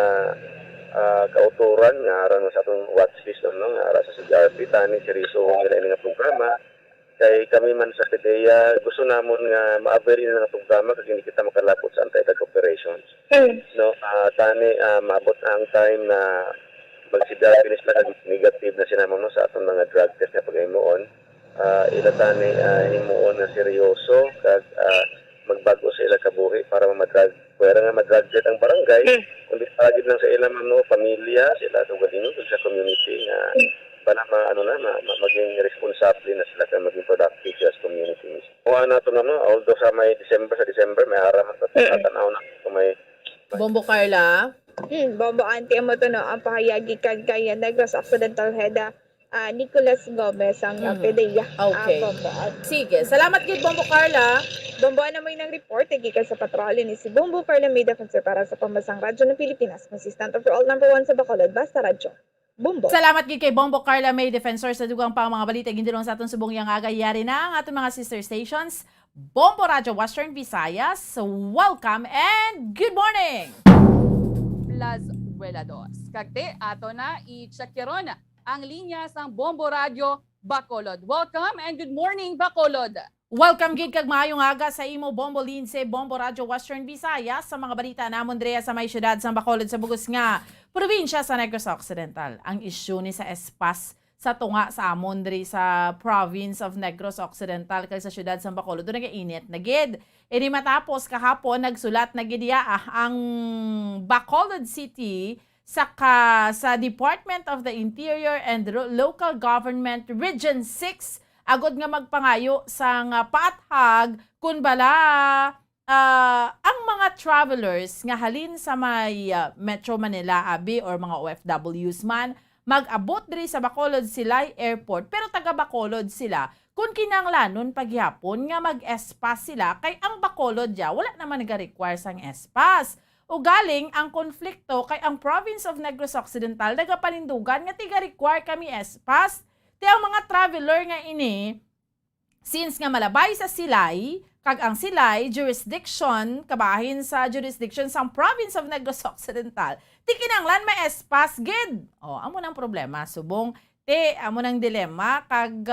kauturan nga aran sa atong watchlist no, nga ara sa CBRP, tani seryoso nila nga programa. Kay kami man sa PDEA, gusto namon nga ma-avail na nga programa kag hindi kita makalapot sa anti-drug operations. No, tani maabot ang time na mag-CBRP na negative na sinamon no sa atong mga drug test na pag-himuon. Ilatani himuon na seryoso kag magbago sa ila kabuhi para ma-drug. Pwera nga ma-drug test ang barangay, kundi pagid lang sa ila no pamilya, sila tugadino sa community nga para maging responsable na sila kaya maging productive as community. Kuha nato no, although sa December may haraman tatanaw na kung may Bombo Carla, Bombo anti mo to no, ang pahayagi kag kay Negros Occidental Head Nicolas Gomez ang PDEA. Okay. Bombo. Sige, salamat gid Bombo Carla. Bombo na may nang report gikan sa patrolyo ni si Bombo Carla May Defensor para sa Pambansang Radyo ng Pilipinas, consistent overall number 1 sa Bacolod, Basta Radyo. Bombo. Salamat gid kay Bombo Carla May Defensor sa dugang pa mga balita gindilong sa atong subong yang aga yari na ang atong mga sister stations. Bombo Radyo Western Visayas. Welcome and good morning. Las Velados. Kagte, ato na i-checkeron ang linya sang Bombo Radio Bacolod. Welcome and good morning, Bacolod. Welcome gid kag maayong aga sa imo Bombo Lince, Bombo Radio Western Visayas sa mga balita namon diya sa may syudad sa Bacolod sa bugos nga probinsya sa Negros Occidental. Ang isyu ni sa Espas sa tunga sa amon diri sa province of Negros Occidental kay sa syudad sa Bacolod do nagainit na gid. Ini matapos kahapon nagsulat na gid ang Bacolod City sa Department of the Interior and Local Government Region 6 agod nga magpangayo sa paathag kun bala ang mga travelers nga halin sa may Metro Manila abi or mga OFWs man mag-abot diri sa Bacolod Silay Airport pero taga Bacolod sila kung kinanglanon paghapon nga mag-espas sila kay ang Bacolod ya wala naman nag-require sang espas. O galing ang konflikto kay ang province of Negros Occidental nagapanindugan nga tiga-require kami espas. Ti ang mga traveler nga ini since nga malabay sa Silay kag ang Silay jurisdiction kabahin sa jurisdiction sa province of Negros Occidental ti kinanglan may espas gid. Amo nang problema subong amo nang dilema kag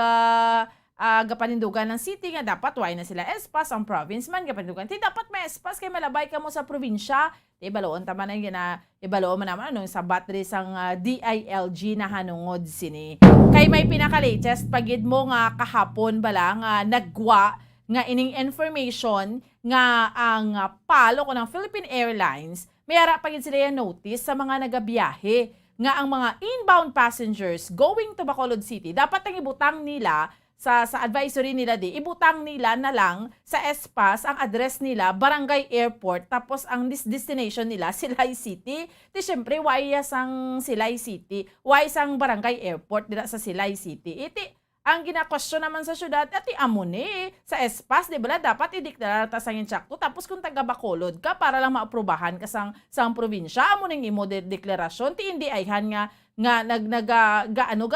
gapanindugan ng city nga dapat why na sila espas ang province man gapanindugan ti dapat may espas kay malabay ka mo sa probinsya ti baloon tama na ibaloon man naman anong sabat diri sang DILG na hanungod sini kay may pinaka-latest pagid mo nga kahapon bala nga nagwa nga ining information nga ang palo ko ng Philippine Airlines may ara pagid sila yung notice sa mga nagabiyahe nga ang mga inbound passengers going to Bacolod City dapat ang ibutang nila sa advisory nila ibutang nila na lang sa espas ang address nila Barangay Airport tapos ang destination nila Silay City. Di syempre why sang Silay City, why sang Barangay Airport dira sa Silay City. Iti ang gina-question naman sa syudad ati amo ni sa espas di bala dapat ideklara ta sang insakto tapos kung taga Bacolod ka para lang maaprubahan ka sang probinsya amo ning imo deklarasyon ti indi ayhan nga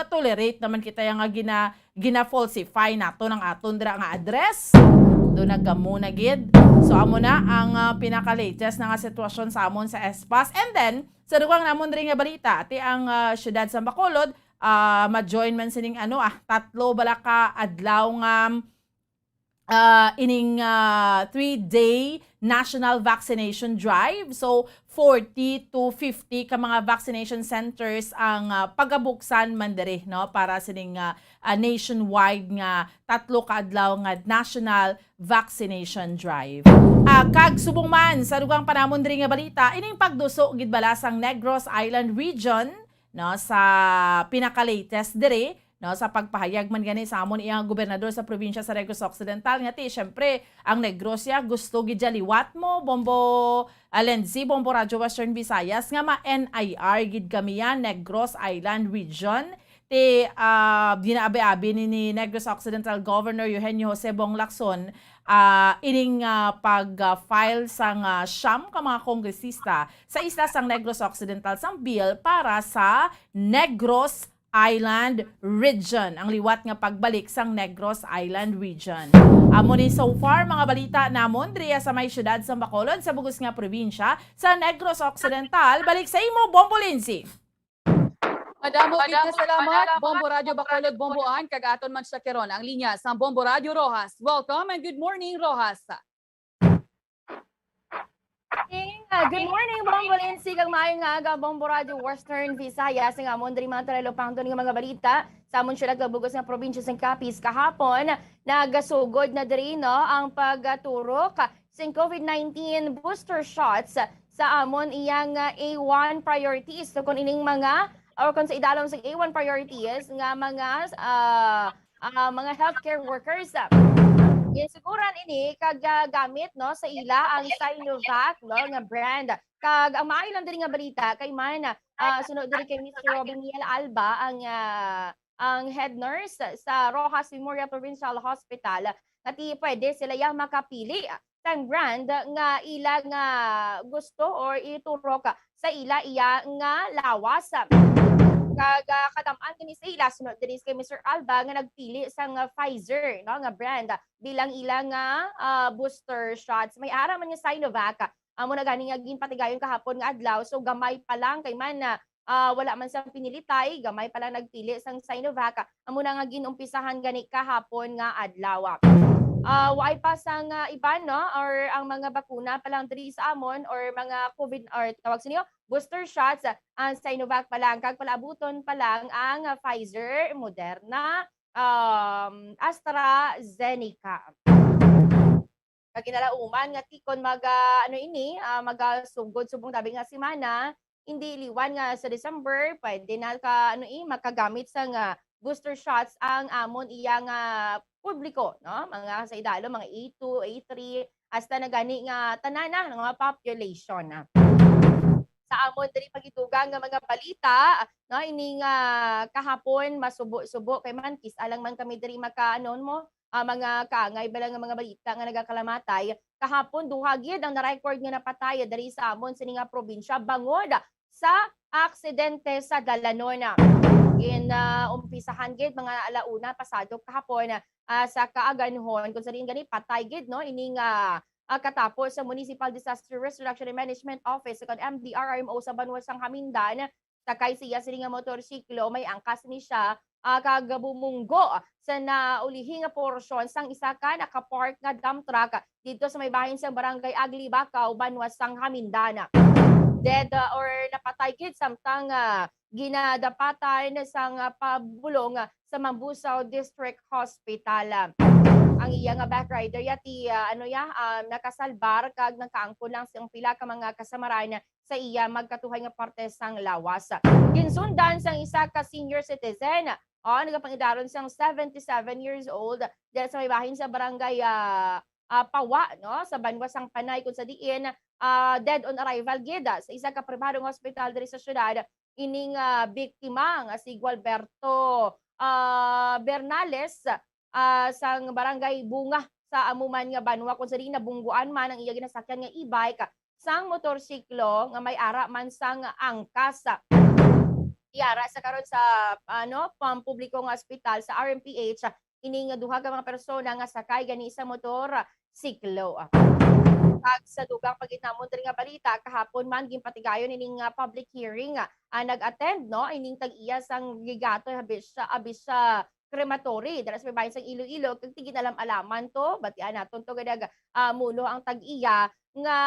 tolerate naman kita yang gina-falsify nato ng aton dira nga address. Do nagkamuna gid. So amo na ang pinaka-latest nga sitwasyon sa amon sa espas. And then sa dugang namon diri nga balita ati ang syudad sa Bacolod ma-join man sining tatlo bala ka adlaw nga ining 3-day national vaccination drive. So 40 to 50 ka mga vaccination centers ang pagabuksan man diri no para sining nationwide nga tatlo ka adlaw nga national vaccination drive. Kag subong man sa dugang panamon diri nga balita ining pagduso gid bala sang Negros Island region no sa pinaka-latest diri no sa pagpahayag man gani sa amon iyang gobernador sa probinsya sa Negros Occidental nga ti syempre ang Negros ya gusto gid liwat mo Bombo Alenzi Bombo Radio Western Visayas nga ma-NIR gid kami yan Negros Island region ti dinaabi-abi ni Negros Occidental Governor Eugenio Jose Bong Lacson ining pag-file sang siyam ka mga kongresista sa isla sang Negros Occidental sang bill para sa Negros Island Region. Ang liwat nga pagbalik sang Negros Island Region. Amo ni so far mga balita namon diriya sa may syudad sa Bacolod sa bugos nga probinsya sa Negros Occidental. Balik sa imo Bombo Lindsay. Madamo kita salamat, Bombo Radio Bacolod Bomboan, kag-aton man sa keron ang linya sa Bombo Radio Rojas. Welcome and good morning, Rojas. Good morning, Bombo Lindsay, kag maayong nga aga, Bombo Radio Western Visayas, nga amon diri man tarelo pangton nga mga balita sa amon syudad bugos nga probinsya sa Capiz kahapon nagasugod na diri no ang pagturok sa COVID-19 booster shots sa amon iyang A1 priorities. So kung ining mga or kung sa idalom sa A1 priorities nga mga healthcare workers Ginsiguran ini kag gamit no sa ila ang Sinovac no nga brand. Kag ang maayo lang diri nga balita kay man sunod diri kay Mr. Robin Miel Alba ang head nurse sa Rojas Memorial Provincial Hospital nga ti pwede sila yang makapili sang brand nga ila nga gusto or iturok sa ila iya nga lawas. Kag kadam-an kini sa ila sunod diri kay Mr. Alba nga nagpili sang Pfizer no nga brand bilang ila nga booster shots. May ara man nga Sinovac amo na gani nga ginpatigayon kahapon nga adlaw so gamay pa lang kay man wala man sa pinilitay gamay pa lang nagpili sang Sinovac amo na nga ginumpisahan gani kahapon nga adlaw. Waay pa sang iba no or ang mga bakuna pa lang diri sa amon or mga COVID or tawag sa niyo booster shots ang Sinovac pa lang kag palabuton pa lang ang Pfizer, Moderna, AstraZeneca. Kag kinalauman nga tikon magasugod subong tabi nga semana hindi liwan nga sa December pwede na makagamit sa nga booster shots ang amon iya nga publiko no mga sa idalo mga A2, A3 hasta na gani nga tanana ng mga population sa amon diri pagitugang nga mga balita no ini nga kahapon masubo-subo kay man kis alang man kami diri makaanon mo mga kaangay bala nga mga balita nga nagakalamatay kahapon duha gid ang na-record nga napatay diri sa amon sa nga probinsya bangod sa aksidente sa Dalanona. Umpisahan gid mga alauna pasado kahapon sa Kaaganhon kung saan gani patay gid no ini nga katapos sa Municipal Disaster Risk Reduction and Management Office sa MDRMO sa Banwasang Hamindan sakay siya sini nga motorsiklo may angkas ni siya kag bumunggo sa naulihi nga porsyon sang isa ka nakapark nga dump truck dito sa may bahin sa barangay Aglibakaw, Banwasang Hamindan. Dead or napatay gid samtang ginadapatan sang pabulong sa Mambusaw District Hospital. Ang iya nga backrider yati nakasalbar kag nakaangkon lang sang pila ka mga kasamaran sa iya magkatuhay nga parte sang lawas. Ginsundan sang isa ka senior citizen nagapangidaron sang 77 years old dahil sa may bahin sa barangay Pawa no sa Banwasang Panay kung sa diin dead on arrival gid sa isa ka pribadong hospital diri sa syudad ining biktima nga si Gualberto Bernales sang barangay Bunga sa amuman nga Banwa kung sa diin nabungguan man ang iya ginasakyan nga e-bike sang motorsiklo nga may ara man sang angkas. Iara sa karon sa pampubliko nga ospital sa RMPH ini nga duha ka mga persona nga sakay gani sa motor siklo. Kag sa dugang paginamon diri nga balita kahapon man ginpatigayon ining public hearing nag-attend no ining tag-iya sang gigato abis sa crematory dala sa bayan sang Iloilo kag tigin alam-alaman to batian naton to gadag muno ang tag-iya nga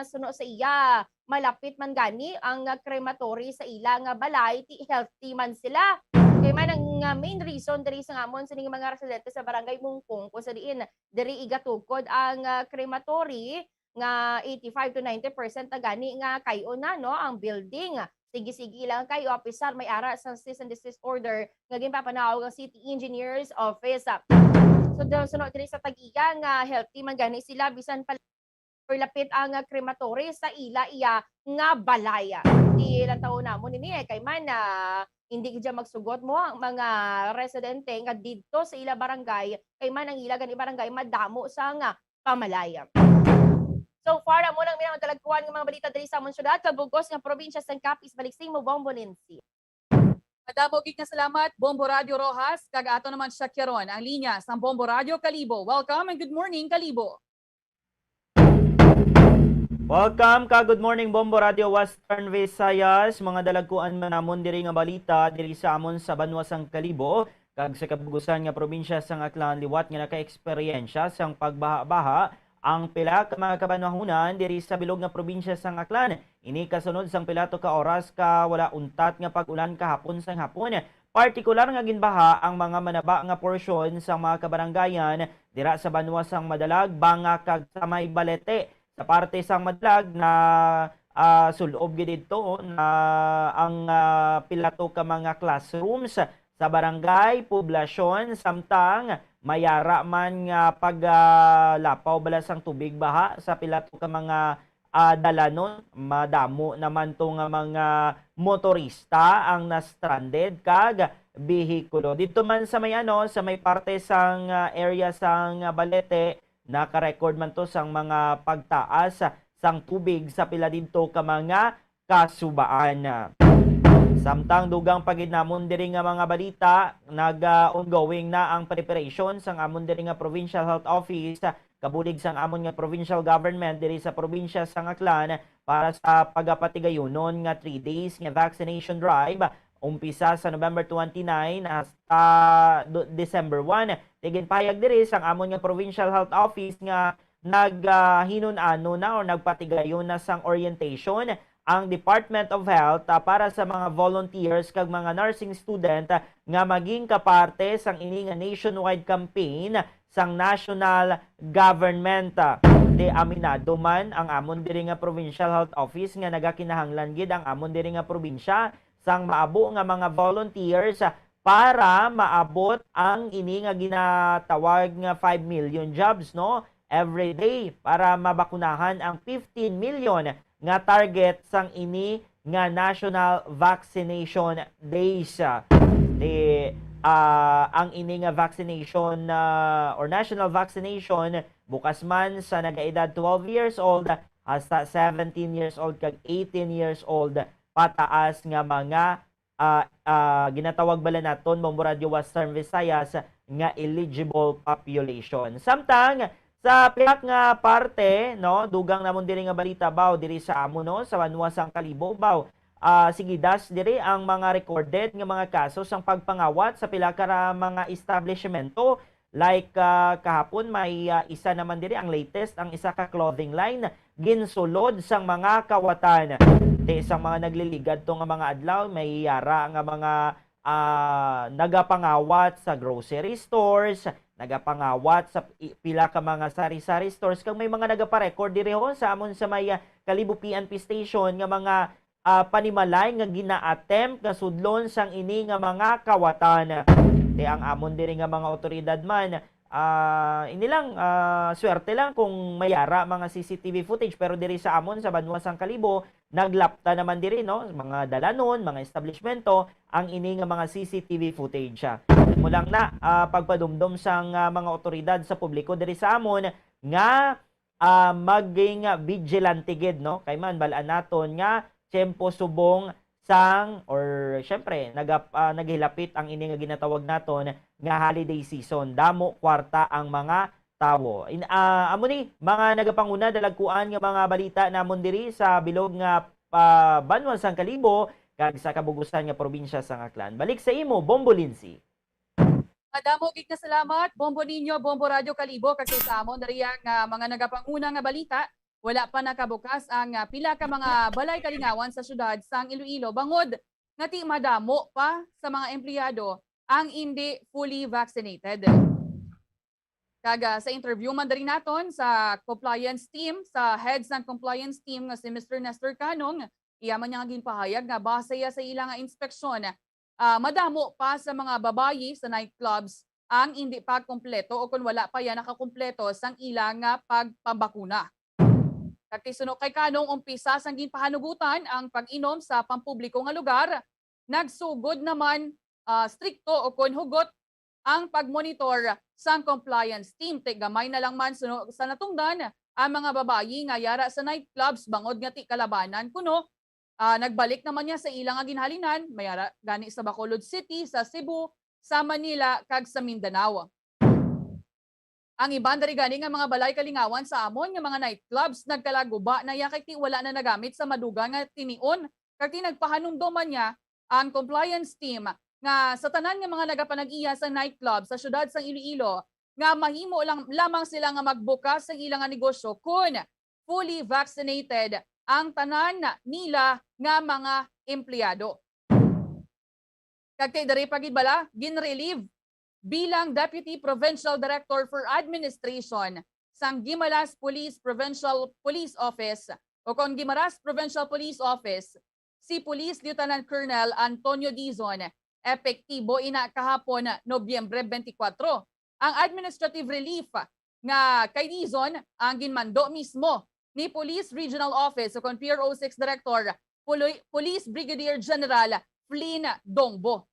suno sa iya malapit man gani ang crematory sa ila nga balay ti healthy man sila. Kay man ang main reason diri sa ngamon sa mga residente sa barangay Mungkong kung sa diin diri igatukod ang crematory nga 85 to 90% na gani nga kayo na no ang building. Sige-sige lang kay officer may ara sa cease and desist order nga ginpapanawag ang City Engineers Office. So sunod diri sa tag-iya nga healthy man gani sila bisan pa lapit ang crematory sa ila iya nga balay. Di lang taon namon ini kay man hindi gid magsugot mo ang mga residente nga didto sa ila barangay kay man ang ila gani barangay madamo sa nga pamalaya. So far mo nang minang talagkuhan ng mga balita diri sa among syudad kabugos nga probinsya sang Capiz Baliksing mo Bombolensi. Madamo gid nga salamat Bombo Radio Rojas kag ato naman siya Kiron ang linya sa Bombo Radio Kalibo. Welcome and good morning Kalibo. Welcome ka, good morning Bombo Radio Western Visayas, mga dalagkuan manamon diri nga balita diri sa amon sa Banwasang Kalibo, kag sa kabugusan nga probinsya sang Aklan liwat nga naka-eksperyensya sang pagbaha-baha ang pila ka mga kabanwahunan diri sa bilog nga probinsya sang Aklan. Ini kasunod sang pila to ka oras ka wala untat nga pag-ulan kahapon sang hapon. Partikular nga ginbaha ang mga manaba nga porsyon sa mga kabaranggayan dira sa Banwasang Madalag, Banga kag sa may Balete. Sa parte sang Madalag na sulob gid dito na ang pilato ka mga classrooms sa barangay, poblasyon, samtang mayara man nga paglapaw balasang tubig baha sa pila to ka mga dalanon. Madamo naman to nga mga motorista ang na-stranded kag bihikulo. Dito man sa may sa may parte sang area sang Balete, naka-record man to sang mga pagtaas sang tubig sa pila dito ka mga kasubaan. Samtang dugang paginamon diri nga mga balita, nag-ongoing na ang preparation sang amon diri nga Provincial Health Office kabulig sang amon nga provincial government diri sa probinsya sang Aklan para sa pagapatigayonon nga 3 days nga vaccination drive umpisa sa November 29 hasta December 1. Tiginpayag diri sang amon nga Provincial Health Office nga naghinun-ano na o nagpatigayon na sang orientation ang Department of Health para sa mga volunteers kag mga nursing student nga maging kaparte sang ini nga nationwide campaign sang national government. Di aminado man ang amon diri nga Provincial Health Office nga nagakinahanglan gid ang amon diri nga probinsya sang maabo nga mga volunteers para maabot ang ini nga ginatawag nga 5 million jobs every day para mabakunahan ang 15 million nga target sang ini nga National Vaccination Days. Ang ini nga vaccination or national vaccination bukas man sa nagaedad 12 years old hasta 17 years old kag 18 years old pataas nga mga ginatawag bala naton Bombo Radio Western Visayas nga eligible population. Samtang sa pihak nga parte dugang namon diri nga balita baw diri sa amon sa Banwasang Kalibo baw sigidas diri ang mga recorded nga mga kaso sang pagpangawat sa pila ka mga establishmento like kahapon may isa naman diri ang latest ang isa ka clothing line ginsulod sang mga kawatan. Isang mga nagliligad to nga mga adlaw may yara nga mga nagapangawat sa grocery stores, nagapangawat sa pila ka mga sari-sari stores kag may mga nagaparecord diri sa amon sa may Kalibo PNP station nga mga panimalay nga gina-attempt nga sudlon sang ini nga mga kawatan. Ang amon diri nga mga otoridad man inilang swerte lang kung mayara mga CCTV footage pero diri sa amon sa Banwasang Kalibo naglapta naman diri mga dalanon, mga establishmento ang ini nga mga CCTV footage. Mulang na pagpadumdum sang mga otoridad sa publiko diri sa amon nga maging vigilante gid kay man balaan naton nga tiyempo subong sang or syempre naghilapit ang ini nga ginatawag naton nga holiday season. Damo kwarta ang mga tawo. Amo ni mga nagapanguna dalagkuan nga mga balita namon diri sa bilog nga Banwasang Kalibo kag sa kabugusan nga probinsya sang Aklan. Balik sa imo Bombo Lindsay. Madamo gid na salamat Bombo ninyo Bombo Radio Kalibo kag sa amon diri nga mga nagapanguna nga balita. Wala pa nakabukas ang pila ka mga balay kalingawan sa syudad sang Iloilo bangod nga ti madamo pa sa mga empleyado ang hindi fully vaccinated. Kaga sa interview man diri naton sa compliance team, sa heads ng compliance team nga si Mr. Nestor Canong, iyaman niya nga ginpahayag nga base sa ilang inspeksyon, madamo pa sa mga babayi sa nightclubs ang hindi pa kompleto o kung wala pa yan nakakumpleto sang ilang pagpabakuna. Kakisuno kay Kanong umpisa sang ginpahanugutan ang pag-inom sa pampubliko nga lugar, nagsugod naman strikto o kun hugot ang pagmonitor sang compliance team. Gamay na lang man sa natungdan ang mga babayi nga yara sa nightclubs bangod nga ti kalabanan kuno nagbalik naman niya sa ilang nga ginhalinan mayara gani sa Bacolod City, sa Cebu, sa Manila kag sa Mindanao. Ang iban dari gani nga mga balay kalingawan sa amon nga mga nightclubs nagkalaguba na yakay ti wala na nagamit sa madugang nga tinion kag ti nagpahanumdoman niya ang compliance team nga sa tanan nga mga nagapanag-iya sa nightclub sa syudad sang Iloilo nga mahimo lamang sila nga magbukas sa ilang nga negosyo kung fully vaccinated ang tanan nila nga mga empleyado. Kag kay diri pagid bala ginrelieve bilang Deputy Provincial Director for Administration sang Guimaras Police Provincial Police Office o kung Guimaras Provincial Police Office si Police Lieutenant Colonel Antonio Dizon, epektibo ina kahapon Nobyembre 24. ang administrative relief nga kay Dizon ang ginmando mismo ni Police Regional Office o kon Pier 06 Director Police Brigadier General Flynn Dongbo.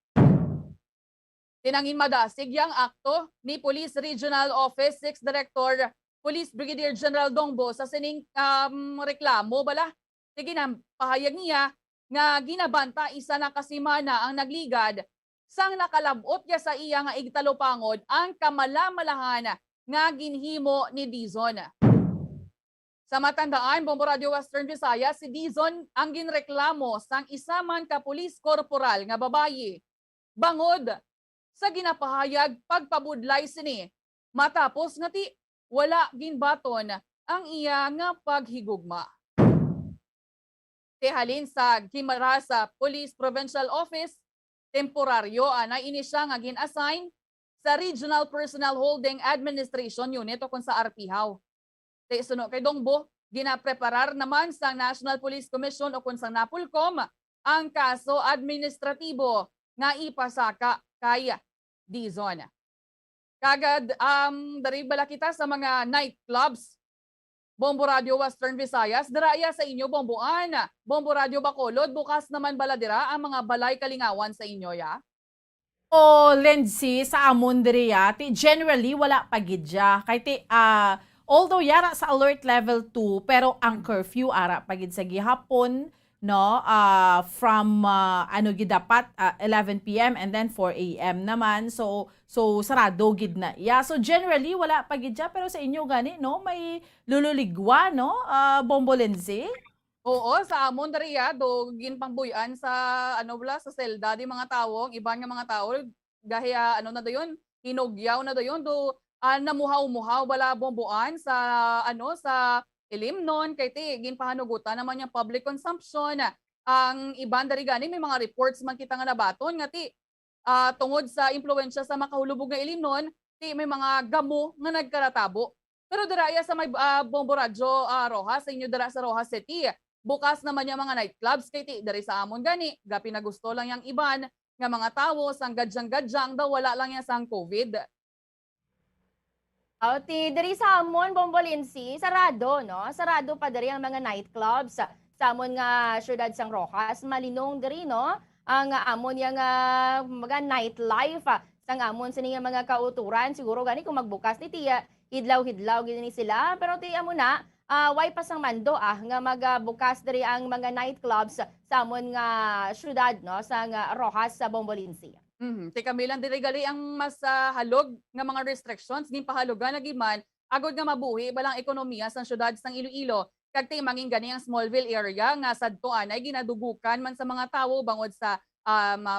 Tinangin madasig yang akto ni Police Regional Office 6 Director Police Brigadier General Dongbo sa sining reklamo bala. Sige na pahayag niya nga ginabanta isa na kasimana ang nagligad sang nakalabot niya sa iya nga igtalopangod ang kamalamalahan nga ginhimo ni Dizon. Sa matandaan, Bombo Radio Western Visayas, si Dizon ang ginreklamo sang isa man ka pulis korporal nga babayi bangod sa ginapahayag pagpabudlay sini matapos nga ti wala ginbaton ang iya nga paghigugma. Tihalin sa Gimarasa Police Provincial Office, temporaryo anay ini siya nga gin-assign sa Regional Personnel Holding Administration Unit o kung sa RPHAW. Suno kay Dongbo, ginapreparar naman sa National Police Commission o kung sa NAPOLCOM ang kaso administratibo nga ipasaka kay Dizon. Kagad dari bala kita sa mga nightclubs. Bombo Radio Western Visayas, daraya sa inyo Bomboan. Bombo Radio Bacolod, bukas naman bala dira ang mga balay kalingawan sa inyo ya. O Lenzi sa amon diri ti generally wala pagidya kay ti although yara sa alert level 2 pero ang curfew ara pagid sa gihapon no from gidapat 11 PM and then 4 AM naman so sarado gid na so generally wala pagidya pero sa inyo gani no may lululigwa no Bombo Lenzi. Oo, sa amon dariya do ginpangbuyan sa sa selda di mga tawong iban nga mga tawo gahya na dayon hinugyaw na dayon do namuhaw-muhaw bala bomboan sa sa Ilimnon kay ti ginpahanugutan naman yung public consumption. Ang iban dari gani may mga reports man kita nga nabaton nga ti tungod sa impluwensya sa makahulubog nga Ilimnon ti may mga gamo nga nagkaratabo. Pero daraya sa may Bombo Radyo Rojas sa inyo dara sa Rojas City. Bukas naman yung mga nightclubs kay ti dari sa amon gani gapi na gusto lang yang iban nga mga tawo sang gadyang-gadyang daw wala lang yang sang COVID. Ti dari sa amon Bombo Lenzi, sarado no? Sarado pa dari ang mga nightclubs sa amon nga syudad sang Rojas, malinong diri no? Ang amon yang mga nightlife sang amon sa mga kauturan siguro gani kung magbukas ni tiya hidlaw-hidlaw gini sila pero ti amo na way pasang mando nga magbukas diri ang mga nightclubs sa amon nga syudad no sa Rojas sa Bombo Lenzi. Ti kami lang diri gali ang mas halog nga mga restrictions gin pahalogan na giman agod nga mabuhi balang ekonomiya sa syudad sang Iloilo kag ti mangin gani ang Smallville area nga sadto anay ginadugukan man sa mga tawo bangod sa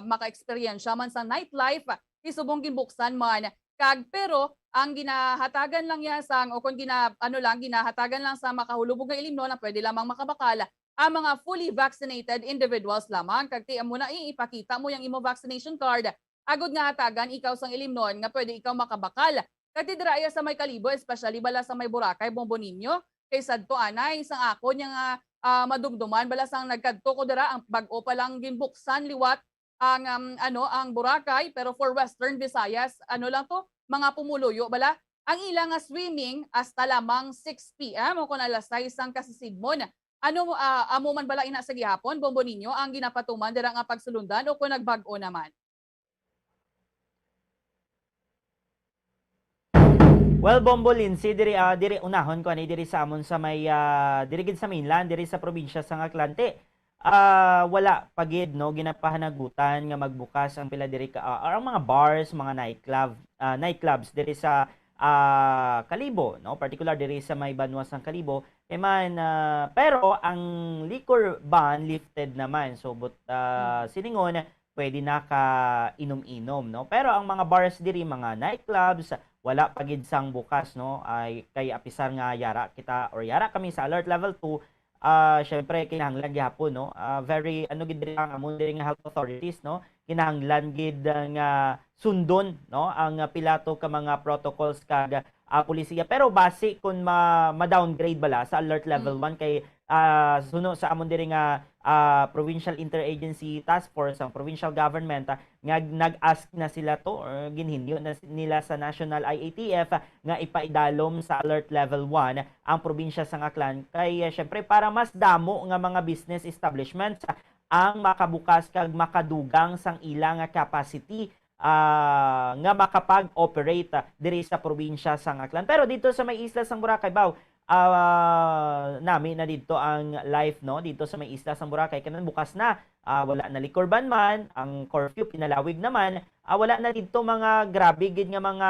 maka-experience man sa nightlife isubong ginbuksan man kag pero ang ginahatagan lang ya sang o kung ginahatagan lang sa makahulubog nga Ilimnon na pwede lamang makabakal ang mga fully vaccinated individuals lamang kag ti amo na ipakita mo yung imo vaccination card agod nga hatagan ikaw sang Ilimnon nga pwede ikaw makabakal kag ti diraya sa may Kalibo especially bala sa may Boracay Bombo Niño kay sadto anay isang ako nga madugduman bala sang nagkadto ko dira ang bag-o pa lang ginbuksan liwat ang ang Boracay pero for Western Visayas lang to mga pumuluyo bala ang ilang nga swimming hasta lamang 6 PM o kun alas 6 ang kasisidmon. Amo man bala ina sa gihapon Bombo Niño ang ginapatuman dira nga pagsulundan o kun nagbag-o naman. Well, Bombo Lenzi, diri unahon ko ani diri sa amon sa may diri gid sa mainland, diri sa probinsya sa Atlante. Wala pagid no ginapahanagutan nga magbukas ang pila diri ka ang mga bars, mga nightclubs diri sa Kalibo, no, particular diri sa may Banwas ng Kalibo. Pero ang liquor ban lifted naman. So siningon pwede na ka inom-inom, no. Pero ang mga bars diri, mga nightclubs, wala pagid sang bukas, no. Ay kay apisar nga yara kami sa alert level 2. Syempre kinahanglan gyapon no very gid diri ang amon diri nga health authorities no kinahanglan gid nga sundon no ang pilato ka mga protocols kag pulisiya. Pero base kung ma-downgrade bala sa alert level 1 kay suno sa amon diri nga Provincial Interagency Task Force ang provincial government nga nag-ask na sila to or ginhinyo na nila sa National IATF nga ipaidalom sa alert level 1 ang probinsya sa Aklan kay syempre para mas damo nga mga business establishments ang makabukas kag makadugang sang ilang capacity nga makapag-operate diri sa probinsya sa Aklan. Pero dito sa may isla sang Boracay baw namin na dito ang live no dito sa may isla sang Boracay kanan bukas na wala na liquor ban man ang curfew pinalawig naman wala na dito mga grabe gid nga mga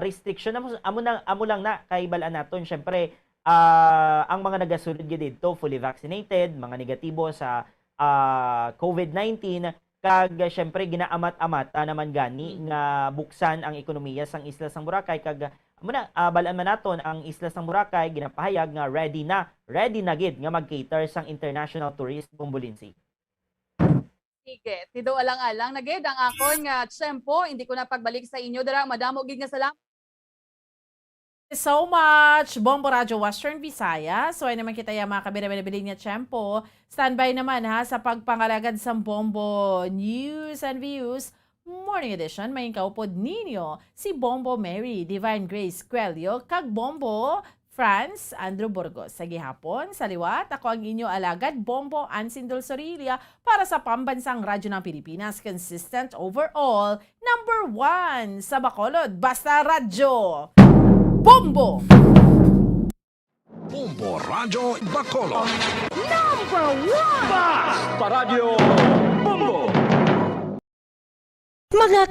restriction amo lang na kay balaan naton syempre ang mga nagasulod gid dito fully vaccinated mga negatibo sa COVID-19 kag syempre ginaamat-amat naman gani nga buksan ang ekonomiya sang isla sang Boracay kag balaan man naton ang isla sang Boracay ginapahayag nga ready na gid nga mag-cater sang international tourist Bombolinsi. Sige, tido alang-alang na gid ang akon nga tiyempo, hindi ko na pagbalik sa inyo dara madamo gid nga salamat. So much, Bombo Radio Western Visayas. So ay naman kita yung mga kabila-bilabiling niya tiyempo. Standby naman ha sa pagpangalagad sa Bombo News and Views Morning Edition. May kaupod ninyo si Bombo Mary, Divine Grace Quelio, kag Bombo France, Andrew Burgos. Sa gihapon, sa liwat, ako ang inyo alagad, Bombo Ansindol Sorilia para sa Pambansang Radyo ng Pilipinas. Consistent overall, number 1 sa Bacolod. Basta Radyo! Bombo! Bombo Radio Bacolod. Number 1! Basta Radio Bombo! Mga